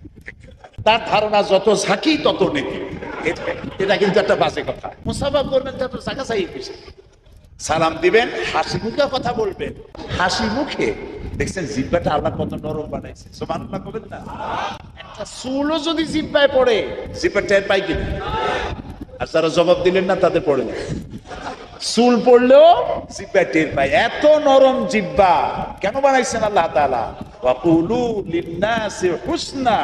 তার ধারণা যত ঝাঁকি তত নেকি। এটা কিন্তু একটা বাজে কথা। মুসাফা করবেন তা তো চাকাচাই হয়েছে। সালাম দিবেন, হাসি মুখে কথা বলবেন, হাসি মুখে। দেখছেন জিব্বাটা আল্লাহ কত নরম বানাইছে, সুবহানাল্লাহ করবেন না? একটা চুলও যদি জিব্বায় পড়ে, জিব্বা টের পাই কিনা? আর যারা জবাব দিলেন না তাদের পড়ে না। চুল পড়লেও জিব্বা টের পায়, এত নরম জিব্বা কেন বানাইছেন আল্লাহ তাআলা? ওয়াকুলু লিন্নাসি হুসনা,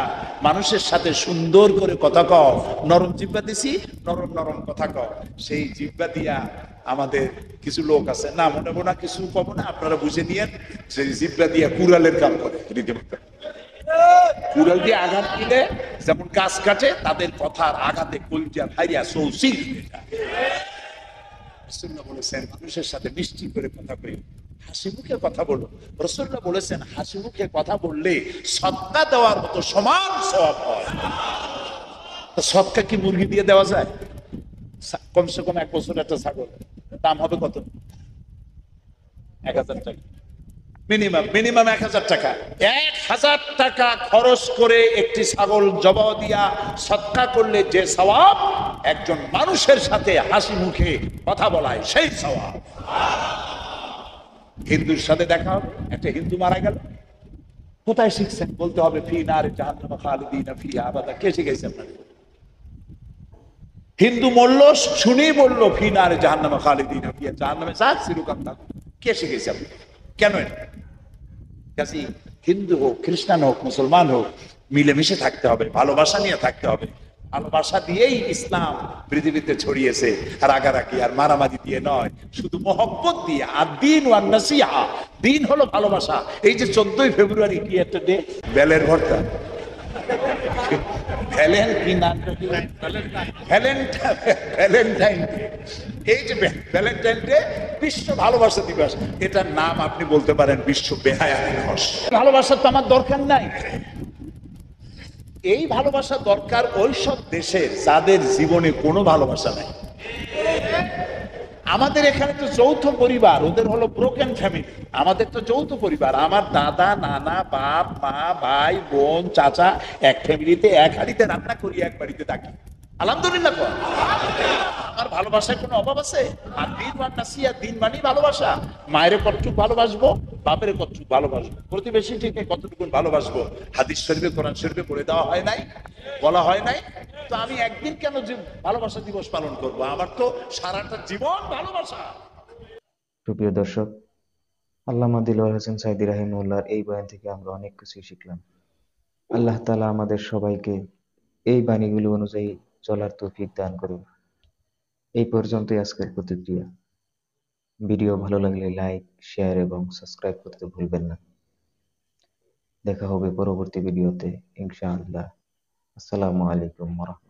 মানুষের সাথে সুন্দর করে কথা কও। নরম জিব্বা দিছি, নরম নরম কথা কও। সেই জিব্বা দিয়া আমাদের কিছু লোক আছে, না মনে মনে কিছু কব না, আপনারা বুঝে নিয়েন, সেই জিব্বা দিয়া কুড়ালের কাম করে। কুড়াল দিয়ে আঘাত দিলে যেমন গাছ কাটে, তাদের কথার আঘাতে কলজা ভাইয়া সৌসিল হয়ে যায়। রাসূলুল্লাহ বলেছেন মানুষের সাথে মিষ্টি করে কথা কই, হাসি মুখে কথা বলো। রাসূলুল্লাহ বলেছেন হাসি মুখে কথা বললে সদকা দেওয়ার মতো সমান সওয়াব হয়। তো সদকা কি মুরগি দিয়ে দেওয়া যায়? কমসে কম 1 বছর একটা ছাগল দাম হবে কত? 1000 টাকা মিনিমাম 1000 টাকা। 1000 টাকা খরচ করে একটি ছাগল জবাই দিয়া সদকা করলে যে সওয়াব, একজন মানুষের সাথে হাসি মুখে কথা বলায় সেই সওয়াব। হিন্দুর সাথে দেখা হবে, একটা হিন্দু মারা গেল, কোথায় শিখছেন? বলতে হবে ফি নারে জাহান্নাম খালিদিনা ফিহা আবাদা। কে শিখাইছে আপনাকে? হিন্দু মরল, শুনেই বললো ফি নারে জাহান্নাম খালিদিনা ফিহা, জাহান্নামে যাক চিরকাল থাক। কে শিখেছে আপনি? কেন এটা? কাজী হিন্দু হোক, খ্রিস্টান হোক, মুসলমান হোক, মিলেমিশে থাকতে হবে, ভালোবাসা নিয়ে থাকতে হবে। ভালোবাসা দিয়েই ইসলাম পৃথিবীতে ছড়িয়েছে, রাগারাগি আর মারামারি দিয়ে নয়, শুধু মহব্বত দিয়ে। আর দিন ওয়ান নাসিহা, দিন হলো ভালোবাসা। এই যে 14ই ফেব্রুয়ারি কি একটা ডে, বেলের ভর্তা, ভ্যালেন্টাইন ডে। এই যে ভ্যালেন্টাইন ডে, বিশ্ব ভালোবাসা দিবস। এটার নাম আপনি বলতে পারেন বিশ্ব বেহায়া দিবস। ভালোবাসা তো আমার দরকার নাই। এই ভালোবাসা দরকার ওই সব দেশের যাদের জীবনে কোনো ভালোবাসা নাই। আমাদের এখানে তো যৌথ পরিবার, ওদের হলো ব্রোকেন ফ্যামিলি। আমাদের তো যৌথ পরিবার, আমার দাদা, নানা, বাপ, মা, ভাই, বোন, চাচা, এক ফ্যামিলিতে এক হাড়িতে রান্না করি, এক বাড়িতে থাকি। আলহামদুলিল্লাহ। আমার ভালোবাসার কোনো অভাব আছে? আর দিন ওয়ান নাসিয়া, দিন মানেই ভালোবাসা। মায়ের কতটুকু ভালোবাসবো, বাপের কতটুকু ভালোবাসবো, প্রতিবেশী থেকে কতটুকু ভালোবাসবো। হাদিস শরীফে, কোরআন শরীফে বলে দেওয়া হয় নাই, বলা হয় নাই? তো আমি একদিন কেন যে ভালোবাসা দিবস পালন করব? আমার তো সারাটা জীবন ভালোবাসা। সুপ্রিয় দর্শক, আল্লামা দিলওয়ার হোসেন সাঈদী রাহিমাহুল্লাহর এই বয়ান থেকে আমরা অনেক কিছুই শিখলাম। আল্লাহ তাআলা আমাদের সবাইকে এই বাণীগুলো অনুযায়ী চলার তৌফিক দান করুন। এই পর্যন্তই আজকের প্রতিক্রিয়া। ভিডিও ভালো লাগলে লাইক, শেয়ার এবং সাবস্ক্রাইব করতে ভুলবেন না। দেখা হবে পরবর্তী ভিডিওতে ইনশাআল্লাহ। আসসালামু আলাইকুম ওয়া রাহমাতুল্লাহ।